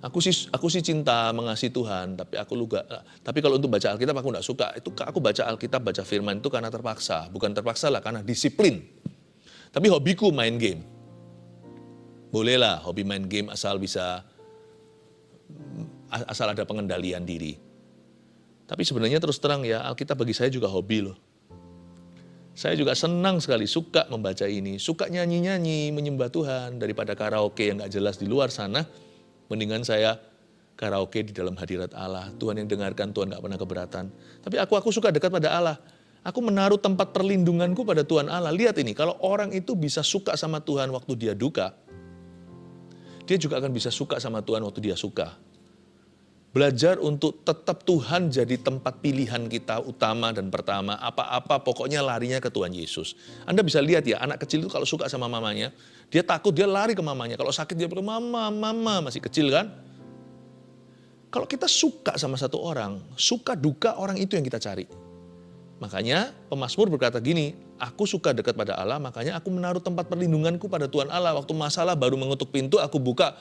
Aku sih cinta mengasihi Tuhan, tapi kalau untuk baca Alkitab aku enggak suka. Itu aku baca Alkitab, baca firman itu karena terpaksa. Bukan terpaksa lah, karena disiplin. Tapi hobiku main game. Bolehlah hobi main game asal ada pengendalian diri. Tapi sebenarnya terus terang ya, Alkitab bagi saya juga hobi loh. Saya juga senang sekali, suka membaca ini, suka nyanyi-nyanyi, menyembah Tuhan, daripada karaoke yang gak jelas di luar sana, mendingan saya karaoke di dalam hadirat Allah. Tuhan yang dengarkan, Tuhan gak pernah keberatan. Tapi aku suka dekat pada Allah. Aku menaruh tempat perlindunganku pada Tuhan Allah. Lihat ini, kalau orang itu bisa suka sama Tuhan waktu dia duka, dia juga akan bisa suka sama Tuhan waktu dia suka. Belajar untuk tetap Tuhan jadi tempat pilihan kita utama dan pertama. Apa-apa pokoknya larinya ke Tuhan Yesus. Anda bisa lihat ya, anak kecil itu kalau suka sama mamanya, dia takut, dia lari ke mamanya. Kalau sakit dia bilang, mama, masih kecil kan? Kalau kita suka sama satu orang, suka duka orang itu yang kita cari. Makanya pemazmur berkata gini, aku suka dekat pada Allah, makanya aku menaruh tempat perlindunganku pada Tuhan Allah. Waktu masalah baru mengetuk pintu, aku buka,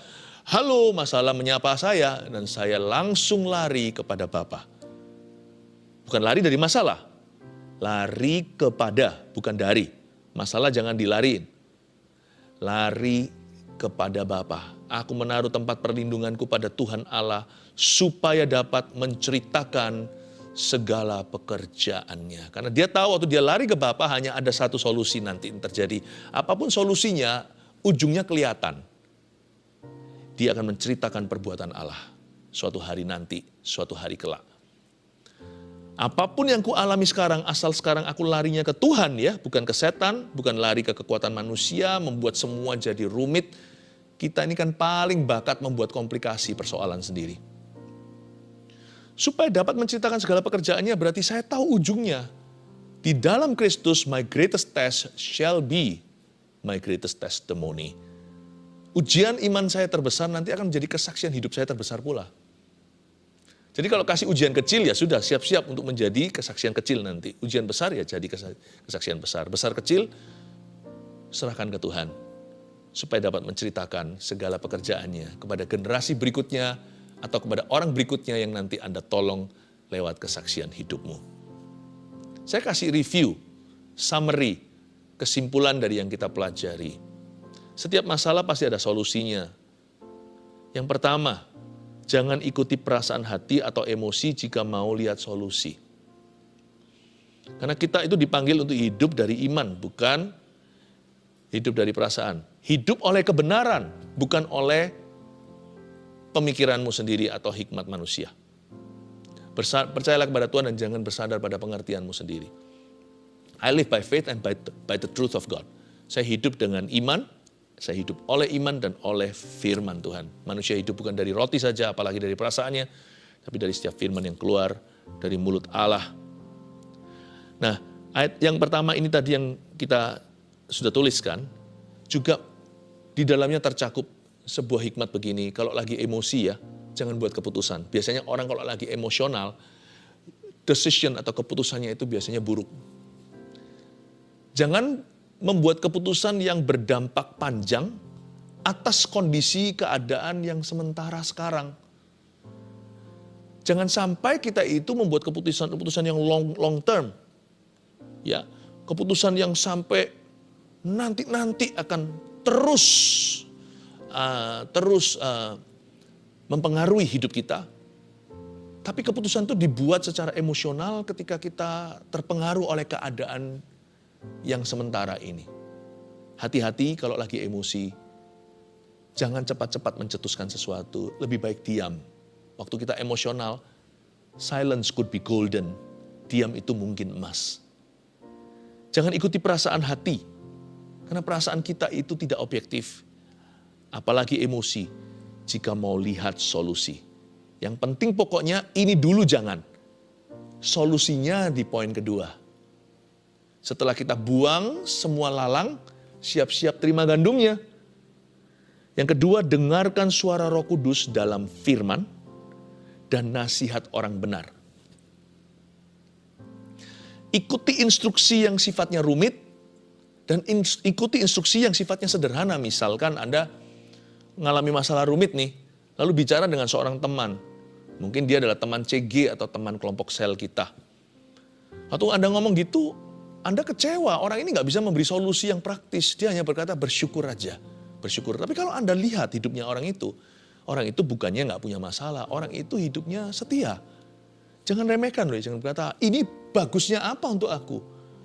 halo, masalah menyapa saya, dan saya langsung lari kepada Bapa. Bukan lari dari masalah, lari kepada, bukan dari. Masalah jangan dilariin. Lari kepada Bapa. Aku menaruh tempat perlindunganku pada Tuhan Allah, supaya dapat menceritakan segala pekerjaannya. Karena dia tahu waktu dia lari ke Bapa hanya ada satu solusi nanti yang terjadi. Apapun solusinya, ujungnya kelihatan. Dia akan menceritakan perbuatan Allah suatu hari nanti, suatu hari kelak. Apapun yang ku alami sekarang, asal sekarang aku larinya ke Tuhan ya, bukan ke setan, bukan lari ke kekuatan manusia, membuat semua jadi rumit. Kita ini kan paling bakat membuat komplikasi persoalan sendiri. Supaya dapat menceritakan segala pekerjaannya, berarti saya tahu ujungnya. Di dalam Kristus, my greatest test shall be my greatest testimony. Ujian iman saya terbesar nanti akan menjadi kesaksian hidup saya terbesar pula. Jadi kalau kasih ujian kecil ya sudah siap-siap untuk menjadi kesaksian kecil nanti. Ujian besar ya jadi kesaksian besar. Besar kecil serahkan ke Tuhan. Supaya dapat menceritakan segala pekerjaannya kepada generasi berikutnya atau kepada orang berikutnya yang nanti Anda tolong lewat kesaksian hidupmu. Saya kasih review, summary, kesimpulan dari yang kita pelajari. Setiap masalah pasti ada solusinya. Yang pertama, jangan ikuti perasaan hati atau emosi jika mau lihat solusi. Karena kita itu dipanggil untuk hidup dari iman, bukan hidup dari perasaan. Hidup oleh kebenaran, bukan oleh pemikiranmu sendiri atau hikmat manusia. Percayalah kepada Tuhan dan jangan bersandar pada pengertianmu sendiri. I live by faith and by the truth of God. Saya hidup dengan iman. Saya hidup oleh iman dan oleh firman Tuhan. Manusia hidup bukan dari roti saja, apalagi dari perasaannya, tapi dari setiap firman yang keluar dari mulut Allah. Nah, ayat yang pertama ini tadi yang kita sudah tuliskan, juga di dalamnya tercakup sebuah hikmat begini, kalau lagi emosi ya, jangan buat keputusan. Biasanya orang kalau lagi emosional, decision atau keputusannya itu biasanya buruk. Jangan membuat keputusan yang berdampak panjang atas kondisi keadaan yang sementara sekarang. Jangan sampai kita itu membuat keputusan yang long term. Ya, keputusan yang sampai nanti akan terus mempengaruhi hidup kita. Tapi keputusan itu dibuat secara emosional ketika kita terpengaruh oleh keadaan yang sementara ini. Hati-hati kalau lagi emosi. Jangan cepat-cepat mencetuskan sesuatu. Lebih baik diam. Waktu kita emosional, silence could be golden. Diam itu mungkin emas. Jangan ikuti perasaan hati. Karena perasaan kita itu tidak objektif. Apalagi emosi. Jika mau lihat solusi. Yang penting pokoknya ini dulu jangan. Solusinya di poin kedua. Setelah kita buang semua lalang, siap-siap terima gandumnya. Yang kedua, dengarkan suara Roh Kudus dalam firman dan nasihat orang benar. Ikuti instruksi yang sifatnya rumit dan ikuti instruksi yang sifatnya sederhana. Misalkan Anda mengalami masalah rumit nih, lalu bicara dengan seorang teman. Mungkin dia adalah teman CG atau teman kelompok sel kita. Waktu Anda ngomong gitu, Anda kecewa, orang ini gak bisa memberi solusi yang praktis. Dia hanya berkata bersyukur aja, bersyukur. Tapi kalau Anda lihat hidupnya orang itu bukannya gak punya masalah, orang itu hidupnya setia. Jangan remehkan loh, jangan berkata, ini bagusnya apa untuk aku?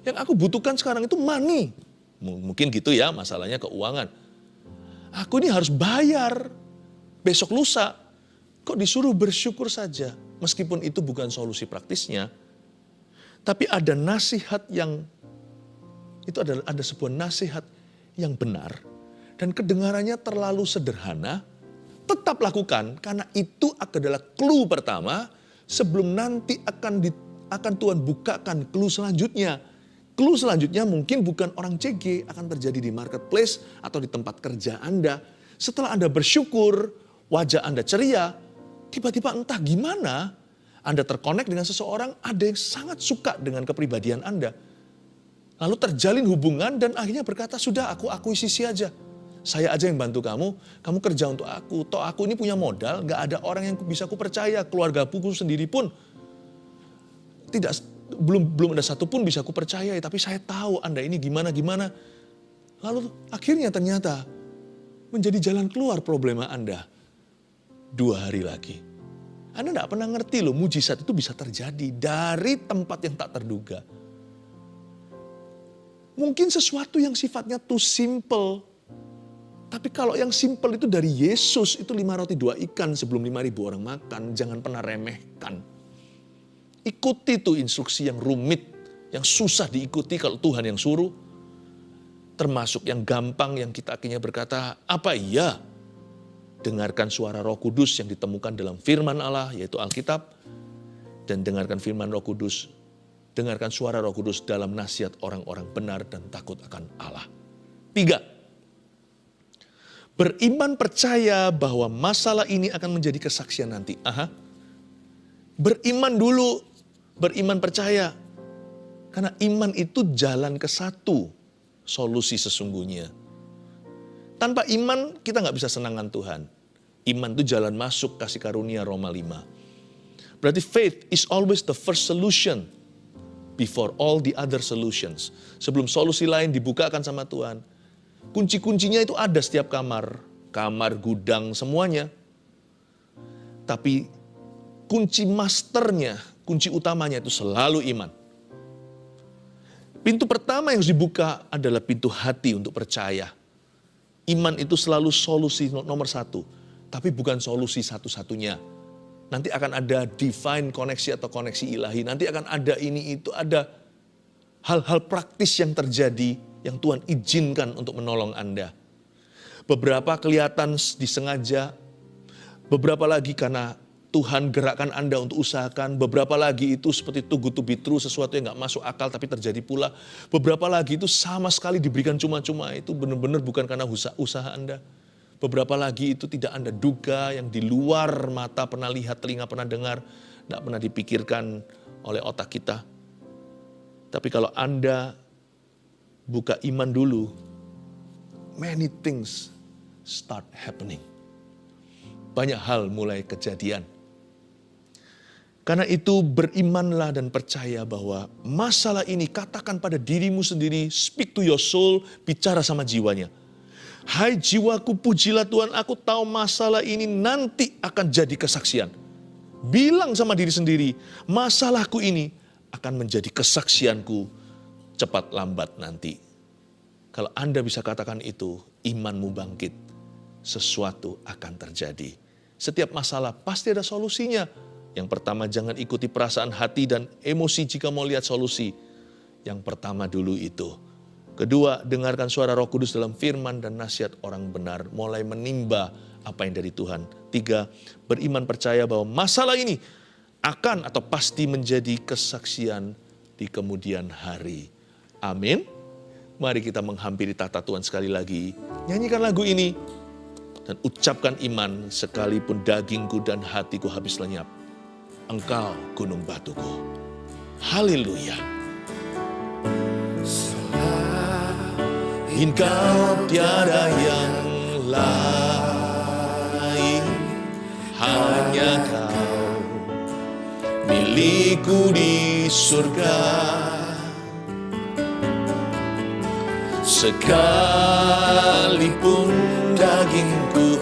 Yang aku butuhkan sekarang itu money. Mungkin gitu ya, masalahnya keuangan. Aku ini harus bayar besok lusa. Kok disuruh bersyukur saja? Meskipun itu bukan solusi praktisnya. Tapi ada nasihat yang, itu ada sebuah nasihat yang benar. Dan kedengarannya terlalu sederhana. Tetap lakukan, karena itu adalah clue pertama. Sebelum nanti akan Tuhan bukakan clue selanjutnya. Clue selanjutnya mungkin bukan orang CG, akan terjadi di marketplace atau di tempat kerja Anda. Setelah Anda bersyukur, wajah Anda ceria, tiba-tiba entah gimana, Anda terkonek dengan seseorang, ada yang sangat suka dengan kepribadian Anda. Lalu terjalin hubungan dan akhirnya berkata, sudah aku akuisisi aja. Saya aja yang bantu kamu kerja untuk aku. Toh aku ini punya modal, gak ada orang yang bisa aku percaya. Keluarga aku sendiri pun, belum ada satupun bisa aku percayai. Tapi saya tahu Anda ini gimana. Lalu akhirnya ternyata menjadi jalan keluar problema Anda. 2 hari lagi. Anda tidak pernah ngerti loh, mujizat itu bisa terjadi dari tempat yang tak terduga. Mungkin sesuatu yang sifatnya too simple. Tapi kalau yang simple itu dari Yesus, itu 5 roti 2 ikan sebelum 5.000 orang makan, jangan pernah remehkan. Ikuti tuh instruksi yang rumit, yang susah diikuti kalau Tuhan yang suruh. Termasuk yang gampang yang kita akhirnya berkata, apa iya? Dengarkan suara Roh Kudus yang ditemukan dalam firman Allah, yaitu Alkitab. Dan dengarkan firman Roh Kudus, dengarkan suara Roh Kudus dalam nasihat orang-orang benar dan takut akan Allah. 3. Beriman percaya bahwa masalah ini akan menjadi kesaksian nanti. Beriman dulu, beriman percaya. Karena iman itu jalan ke satu solusi sesungguhnya. Tanpa iman kita nggak bisa senangan Tuhan. Iman itu jalan masuk kasih karunia Roma 5. Berarti faith is always the first solution before all the other solutions. Sebelum solusi lain dibukakan sama Tuhan. Kunci-kuncinya itu ada setiap kamar, gudang, semuanya. Tapi kunci masternya, kunci utamanya itu selalu iman. Pintu pertama yang harus dibuka adalah pintu hati untuk percaya. Iman itu selalu solusi nomor 1, tapi bukan solusi satu-satunya. Nanti akan ada divine koneksi atau koneksi ilahi. Nanti akan ada ini itu, ada hal-hal praktis yang terjadi yang Tuhan izinkan untuk menolong Anda. Beberapa kelihatan disengaja, beberapa lagi karena Tuhan gerakkan Anda untuk usahakan, beberapa lagi itu seperti too good to be true, sesuatu yang gak masuk akal tapi terjadi pula. Beberapa lagi itu sama sekali diberikan cuma-cuma, itu benar-benar bukan karena usaha Anda. Beberapa lagi itu tidak Anda duga, yang di luar mata pernah lihat, telinga pernah dengar, gak pernah dipikirkan oleh otak kita. Tapi kalau Anda buka iman dulu, many things start happening. Banyak hal mulai kejadian. Karena itu berimanlah dan percaya bahwa masalah ini katakan pada dirimu sendiri, speak to your soul, bicara sama jiwanya. Hai jiwaku, pujilah Tuhan, aku tahu masalah ini nanti akan jadi kesaksian. Bilang sama diri sendiri, masalahku ini akan menjadi kesaksianku cepat lambat nanti. Kalau Anda bisa katakan itu, imanmu bangkit, sesuatu akan terjadi. Setiap masalah pasti ada solusinya. Yang pertama, jangan ikuti perasaan hati dan emosi jika mau lihat solusi. Yang pertama dulu itu. Kedua, dengarkan suara Roh Kudus dalam firman dan nasihat orang benar. Mulai menimba apa yang dari Tuhan. 3, beriman percaya bahwa masalah ini akan atau pasti menjadi kesaksian di kemudian hari. Amin. Mari kita menghampiri tahta Tuhan sekali lagi. Nyanyikan lagu ini. Dan ucapkan iman sekalipun dagingku dan hatiku habis lenyap. Engkau gunung batuku. Haleluya. Selain kau tiada yang lain, hanya kau milikku di surga. Sekalipun dagingku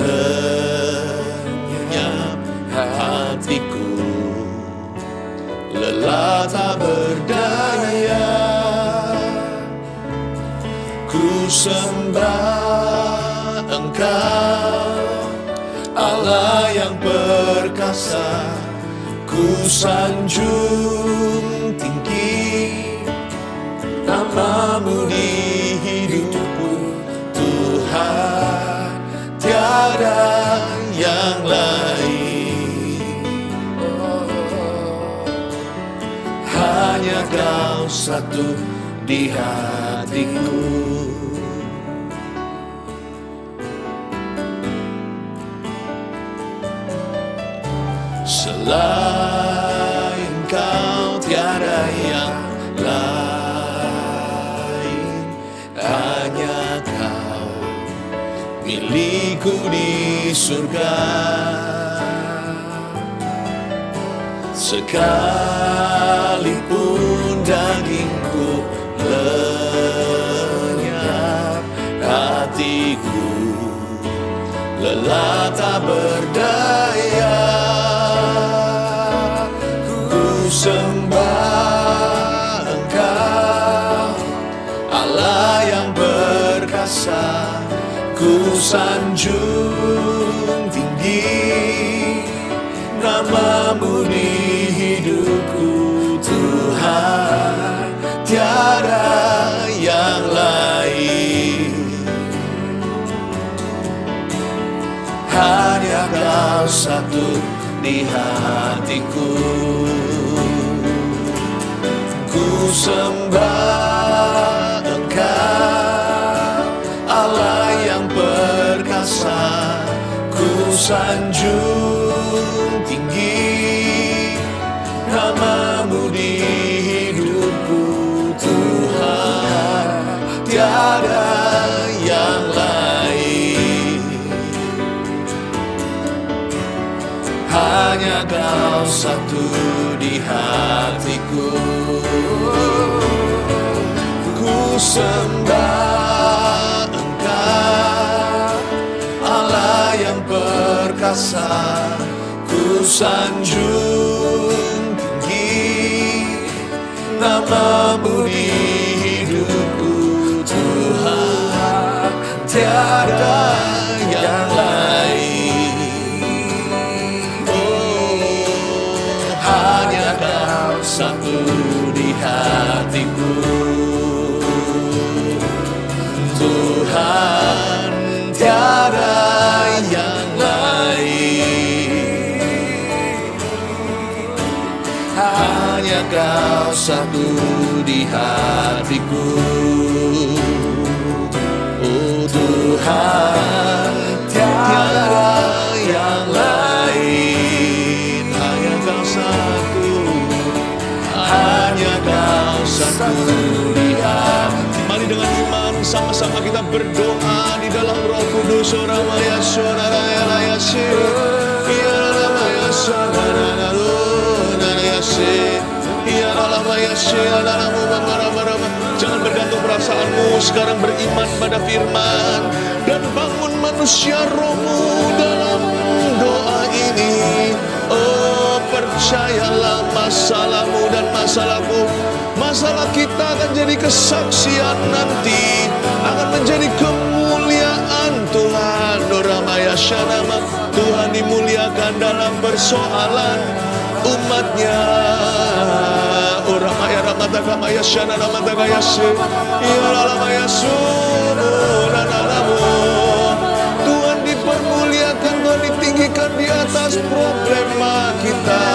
lenyap, hatiku lelah tak berdaya. Allah yang perkasa, ku sanjung tinggi namamu di hidupku Tuhan, tiada yang lain. Hanya Kau satu di hatiku. Selain Kau tiada yang lain, hanya Kau milikku di surga. Sekalipun dagingku lenyap, hatiku lelah tak berdaya. Ku sembah Engkau, Allah yang perkasa, ku sanjung tinggi namamu di hidupku Tuhan, tiada yang lain. Hanya Kau satu di hatiku. Ku sembah Engkau, Allah yang perkasa, ku sanjung tinggi namamu di hidupku Tuhan, tiada yang lain. Hanya Kau satu di hatiku. Ku sembah Engkau, Allah yang perkasa, ku sanjung tinggi namamu di hidupku Tuhan, tiada yang lain. Oh, hanya Kau satu di hatiku Tuhan, tiada yang lain. Hanya Kau satu di hatiku. Oh Tuhan, tiada yang lain. Hanya Kau satu, hanya Kau satu di hati. Mari dengan iman sama-sama kita berdoa di dalam Roh Kudus. Ramaya Sonaraya Layase, Ya Ramaya Sonaraya Layase, Ya Ramaya Sonaraya. Jangan bergantung perasaanmu, sekarang beriman pada firman dan bangun manusia rohmu dalam doa ini. Oh, percayalah masalahmu dan masalahku, masalah kita akan jadi kesaksian nanti, akan menjadi kemuliaan Tuhan. Doramaya Shanama, Tuhan dimuliakan dalam persoalan umatnya. Oramaya Ramatakamaya Shanana Matakayase, Iralamaya Sumunananamu. Tuhan dipermuliakan, Tuhan ditinggikan di atas problema kita.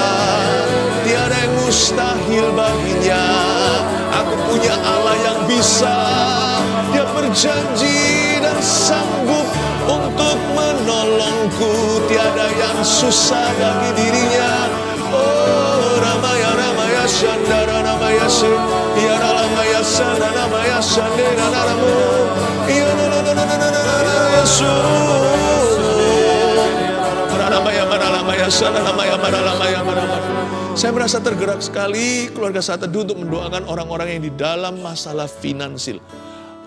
Tiada yang mustahil baginya. Aku punya Allah yang bisa, Dia berjanji dan sanggup untuk menolongku. Tiada yang susah bagi dirinya. Oh Ramaya Ramaya Shandara Ramaya Se, Ya Ramaya Shandara Ramaya Shandara Naramu, Ya Ramaya Yesus. Saya merasa tergerak sekali keluarga Saat Teduh untuk mendoakan orang-orang yang di dalam masalah finansial.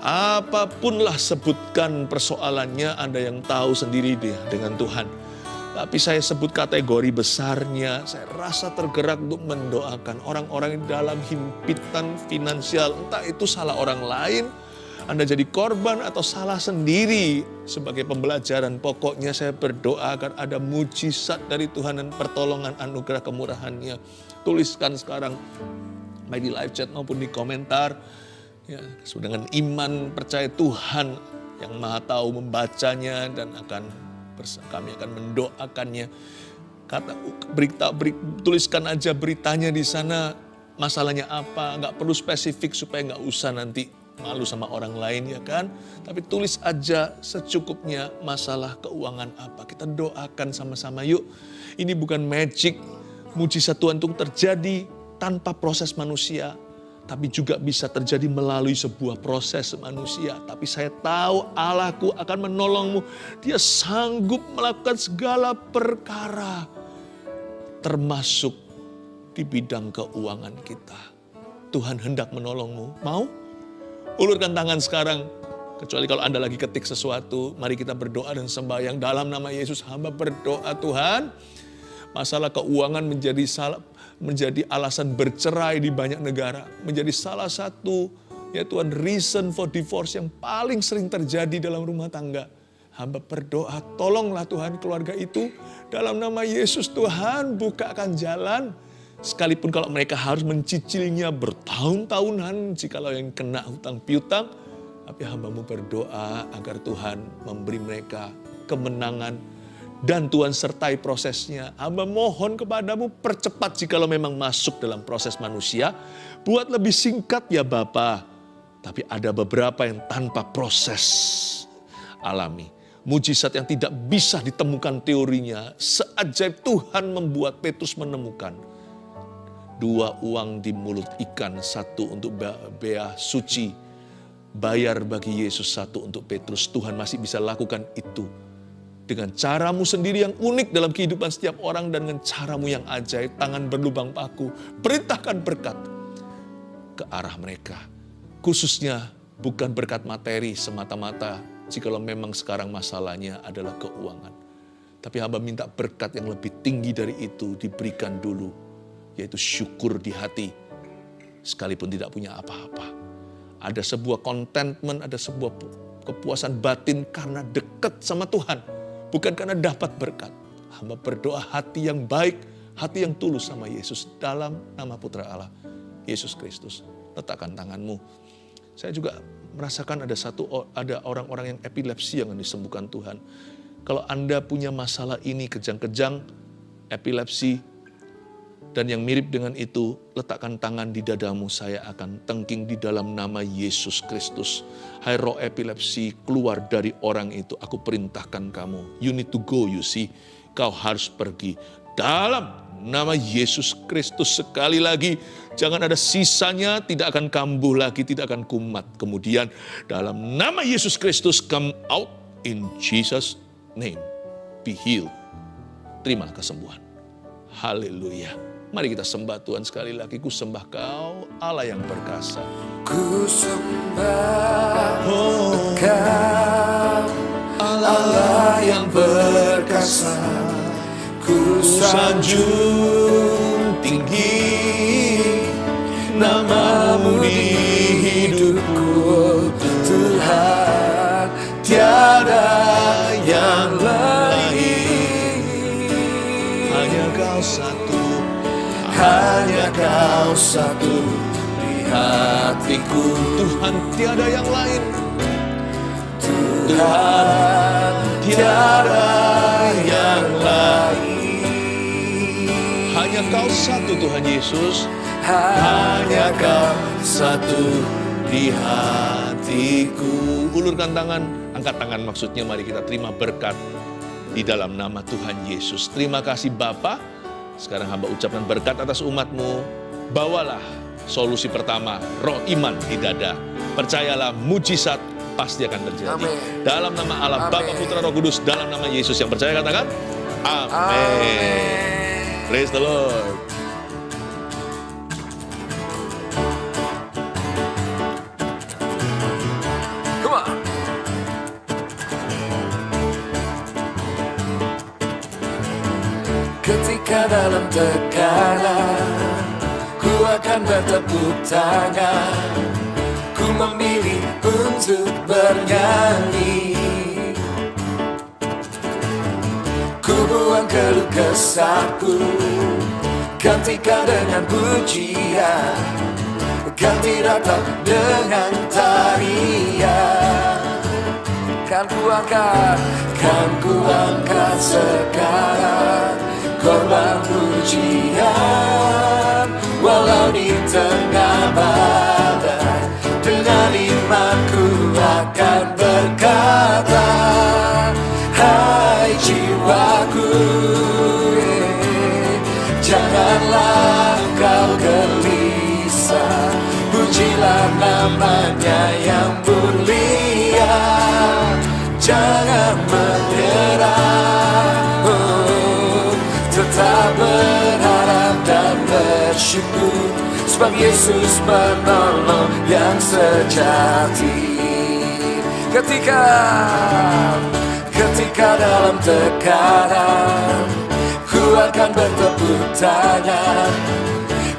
Apapunlah sebutkan persoalannya, Anda yang tahu sendiri dia dengan Tuhan. Tapi saya sebut kategori besarnya, saya rasa tergerak untuk mendoakan orang-orang yang dalam himpitan finansial. Entah itu salah orang lain, Anda jadi korban atau salah sendiri sebagai pembelajaran. Pokoknya saya berdoa agar ada mujizat dari Tuhan dan pertolongan anugerah kemurahan-Nya. Tuliskan sekarang, baik di live chat maupun di komentar. Ya, dengan iman percaya Tuhan yang Maha Tahu membacanya dan kami akan mendoakannya. Tuliskan aja beritanya di sana, masalahnya apa, nggak perlu spesifik supaya nggak usah nanti malu sama orang lain, ya kan. Tapi tulis aja secukupnya masalah keuangan apa. Kita doakan sama-sama yuk. Ini bukan magic, mujizat Tuhan itu terjadi tanpa proses manusia, tapi juga bisa terjadi melalui sebuah proses manusia. Tapi saya tahu Allahku akan menolongmu. Dia sanggup melakukan segala perkara, termasuk di bidang keuangan kita. Tuhan hendak menolongmu. Mau? Ulurkan tangan sekarang. Kecuali kalau Anda lagi ketik sesuatu, mari kita berdoa dan sembahyang. Dalam nama Yesus, hamba berdoa Tuhan. Masalah keuangan menjadi alasan bercerai di banyak negara. Menjadi salah satu, ya Tuhan, reason for divorce yang paling sering terjadi dalam rumah tangga. Hamba berdoa, tolonglah Tuhan keluarga itu. Dalam nama Yesus Tuhan, bukakan jalan. Sekalipun kalau mereka harus mencicilnya bertahun-tahunan, jikalau yang kena hutang piutang. Tapi hamba-Mu berdoa agar Tuhan memberi mereka kemenangan. Dan Tuhan sertai prosesnya. Hamba mohon kepadamu, percepat jikalau memang masuk dalam proses manusia. Buat lebih singkat ya Bapa. Tapi ada beberapa yang tanpa proses alami. Mujizat yang tidak bisa ditemukan teorinya. Seajaib Tuhan membuat Petrus menemukan 2 uang di mulut ikan, 1 untuk bea suci. Bayar bagi Yesus, 1 untuk Petrus. Tuhan masih bisa lakukan itu. Dengan caramu sendiri yang unik dalam kehidupan setiap orang dan dengan caramu yang ajaib, tangan berlubang paku. Perintahkan berkat ke arah mereka. Khususnya bukan berkat materi semata-mata. Jikalau memang sekarang masalahnya adalah keuangan. Tapi hamba minta berkat yang lebih tinggi dari itu diberikan dulu. Yaitu syukur di hati. Sekalipun tidak punya apa-apa. Ada sebuah contentment, ada sebuah kepuasan batin karena dekat sama Tuhan. Bukan karena dapat berkat. Hamba berdoa hati yang baik, hati yang tulus sama Yesus. Dalam nama Putra Allah, Yesus Kristus. Letakkan tanganmu. Saya juga merasakan ada orang-orang yang epilepsi yang disembuhkan Tuhan. Kalau Anda punya masalah ini, kejang-kejang, epilepsi, dan yang mirip dengan itu, letakkan tangan di dadamu, saya akan tengking di dalam nama Yesus Kristus. Hai roh epilepsi, keluar dari orang itu, aku perintahkan kamu. You need to go, you see. Kau harus pergi. Dalam nama Yesus Kristus, sekali lagi, jangan ada sisanya, tidak akan kambuh lagi, tidak akan kumat. Kemudian dalam nama Yesus Kristus, come out in Jesus' name. Be healed. Terimalah kesembuhan. Haleluya. Mari kita sembah Tuhan sekali lagi. Ku sembah Kau, Allah yang perkasa. Ku sembah Kau, Allah yang perkasa. Ku sanjung tinggi nama-Mu di hidupku, Tuhan, tiada yang lain. Hanya Kau satu, hanya Kau satu di hatiku, Tuhan, tiada yang lain. Tuhan, tiada yang lain. Hanya Kau satu, Tuhan Yesus. Hanya Kau satu di hatiku. Ulurkan tangan, angkat tangan maksudnya, mari kita terima berkat di dalam nama Tuhan Yesus. Terima kasih Bapa. Sekarang hamba ucapkan berkat atas umat-Mu. Bawalah solusi pertama, roh iman di dada. Percayalah, mujizat pasti akan terjadi. Amin. Dalam nama Allah, Amin. Bapa, Putra, Roh Kudus, dalam nama Yesus yang percaya katakan, Amin. Praise the Lord. Come on. Ketika dalam tekanan, ku akan bertepuk tangan. Ku memilih untuk bernyanyi. Ku buang keluh kesahku, gantikan dengan pujian, ganti ratap dengan tarian. Kan ku angkat sekarang korban pujian, walau di tengah badai, dengan imanku akan berkata, hai jiwaku, janganlah kau gelisah, pujilah namanya yang mulia, jangan menyerah, tetap berharap dan bersyukur, sebab Yesus penolong yang sejati. Ketika dalam tekanan, ku akan bertepuk tangan,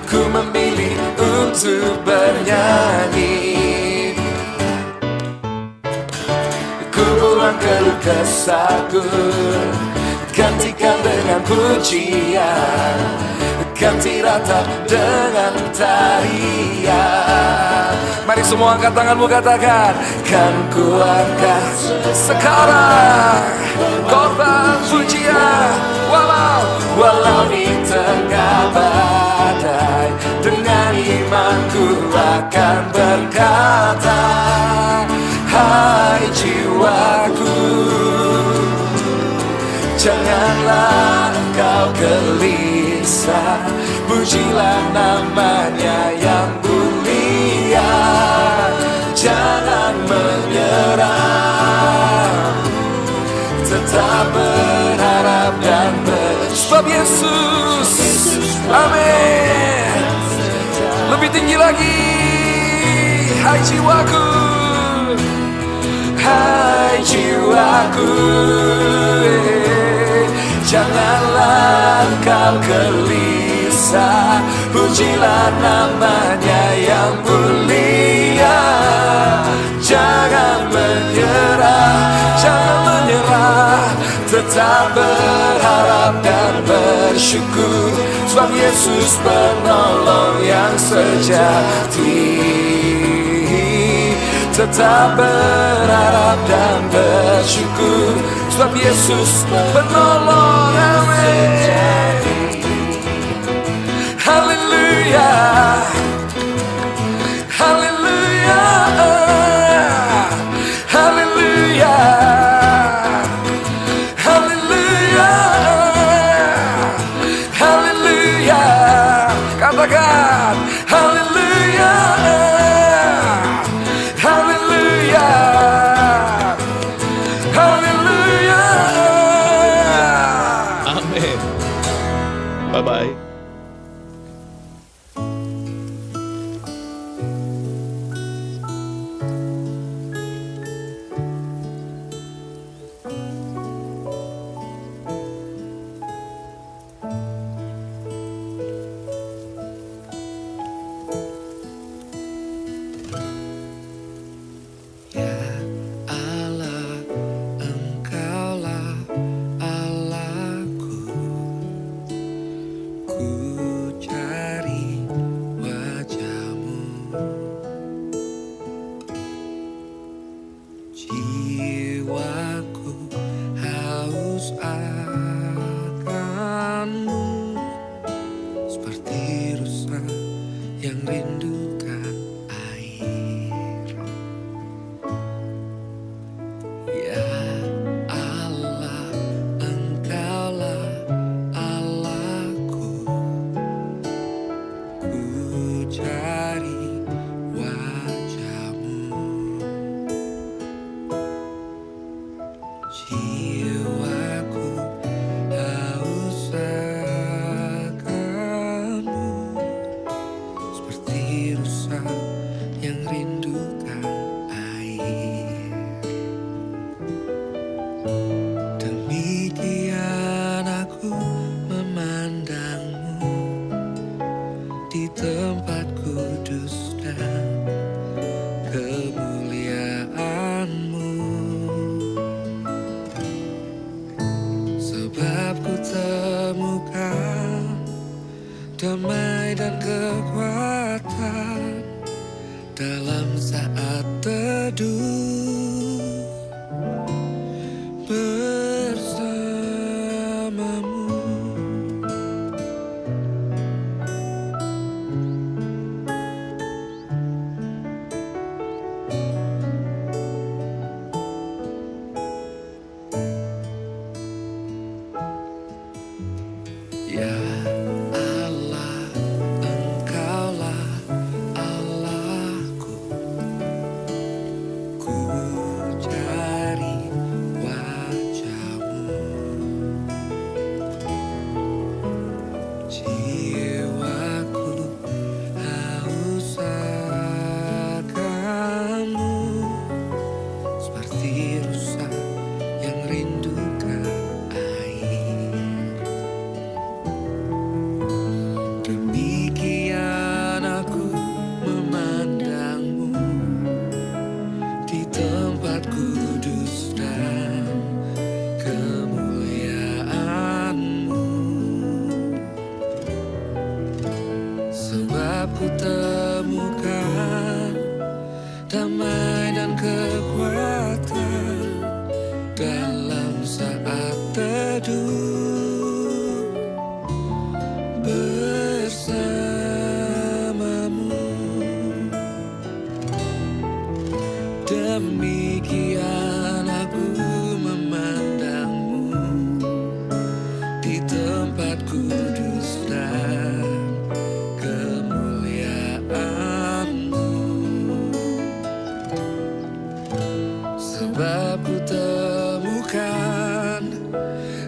ku memilih untuk bernyanyi. Ku buang keluh kesahku, gantikan dengan pujian, ganti ratap dengan tarian. Mari semua angkat tanganmu, katakan, kan ku angkat sekarang korban pujian, walau di tengah badai, dengan imanku akan berkata, hai jiwaku, janganlah kau gelisah, pujilah namanya yang mulia, jangan menyerah, tetap berharap dan sebab Yesus, amin. Lebih tinggi lagi, hai jiwaku, hai jiwaku, janganlah kau gelisah, pujilah namanya yang mulia, jangan menyerah, tetap berharap dan bersyukur, sebab Yesus penolong yang sejati. Tetap berharap dan bersyukur, sebab Yesus penolong, amin. Haleluya, haleluya, haleluya, haleluya, haleluya. Katakan haleluya, haleluya, haleluya. Amin. Bye-bye. Ya Allah, Engkaulah Allahku, ku damai dan kekuatan dalam saat teduh bersamamu. Ya Allah, Engkaulah Allahku. Ku cari wajah-Mu. Jiwaku haus akan-Mu, seperti rusa yang rindukan air. Demikian aku memandang-Mu di tempat kudus dan kemuliaan-Mu. Sebab ku temukan damai dan kekuatan dalam saat teduh bersamamu. Demikian aku memandang-Mu di tempat kudus dan kemuliaan-Mu. Sebab ku temukan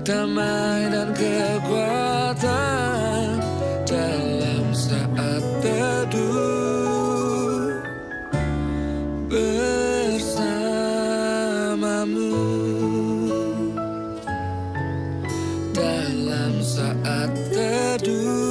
damai dan kekuatan dalam saat teduh bersamamu. Dalam saat teduh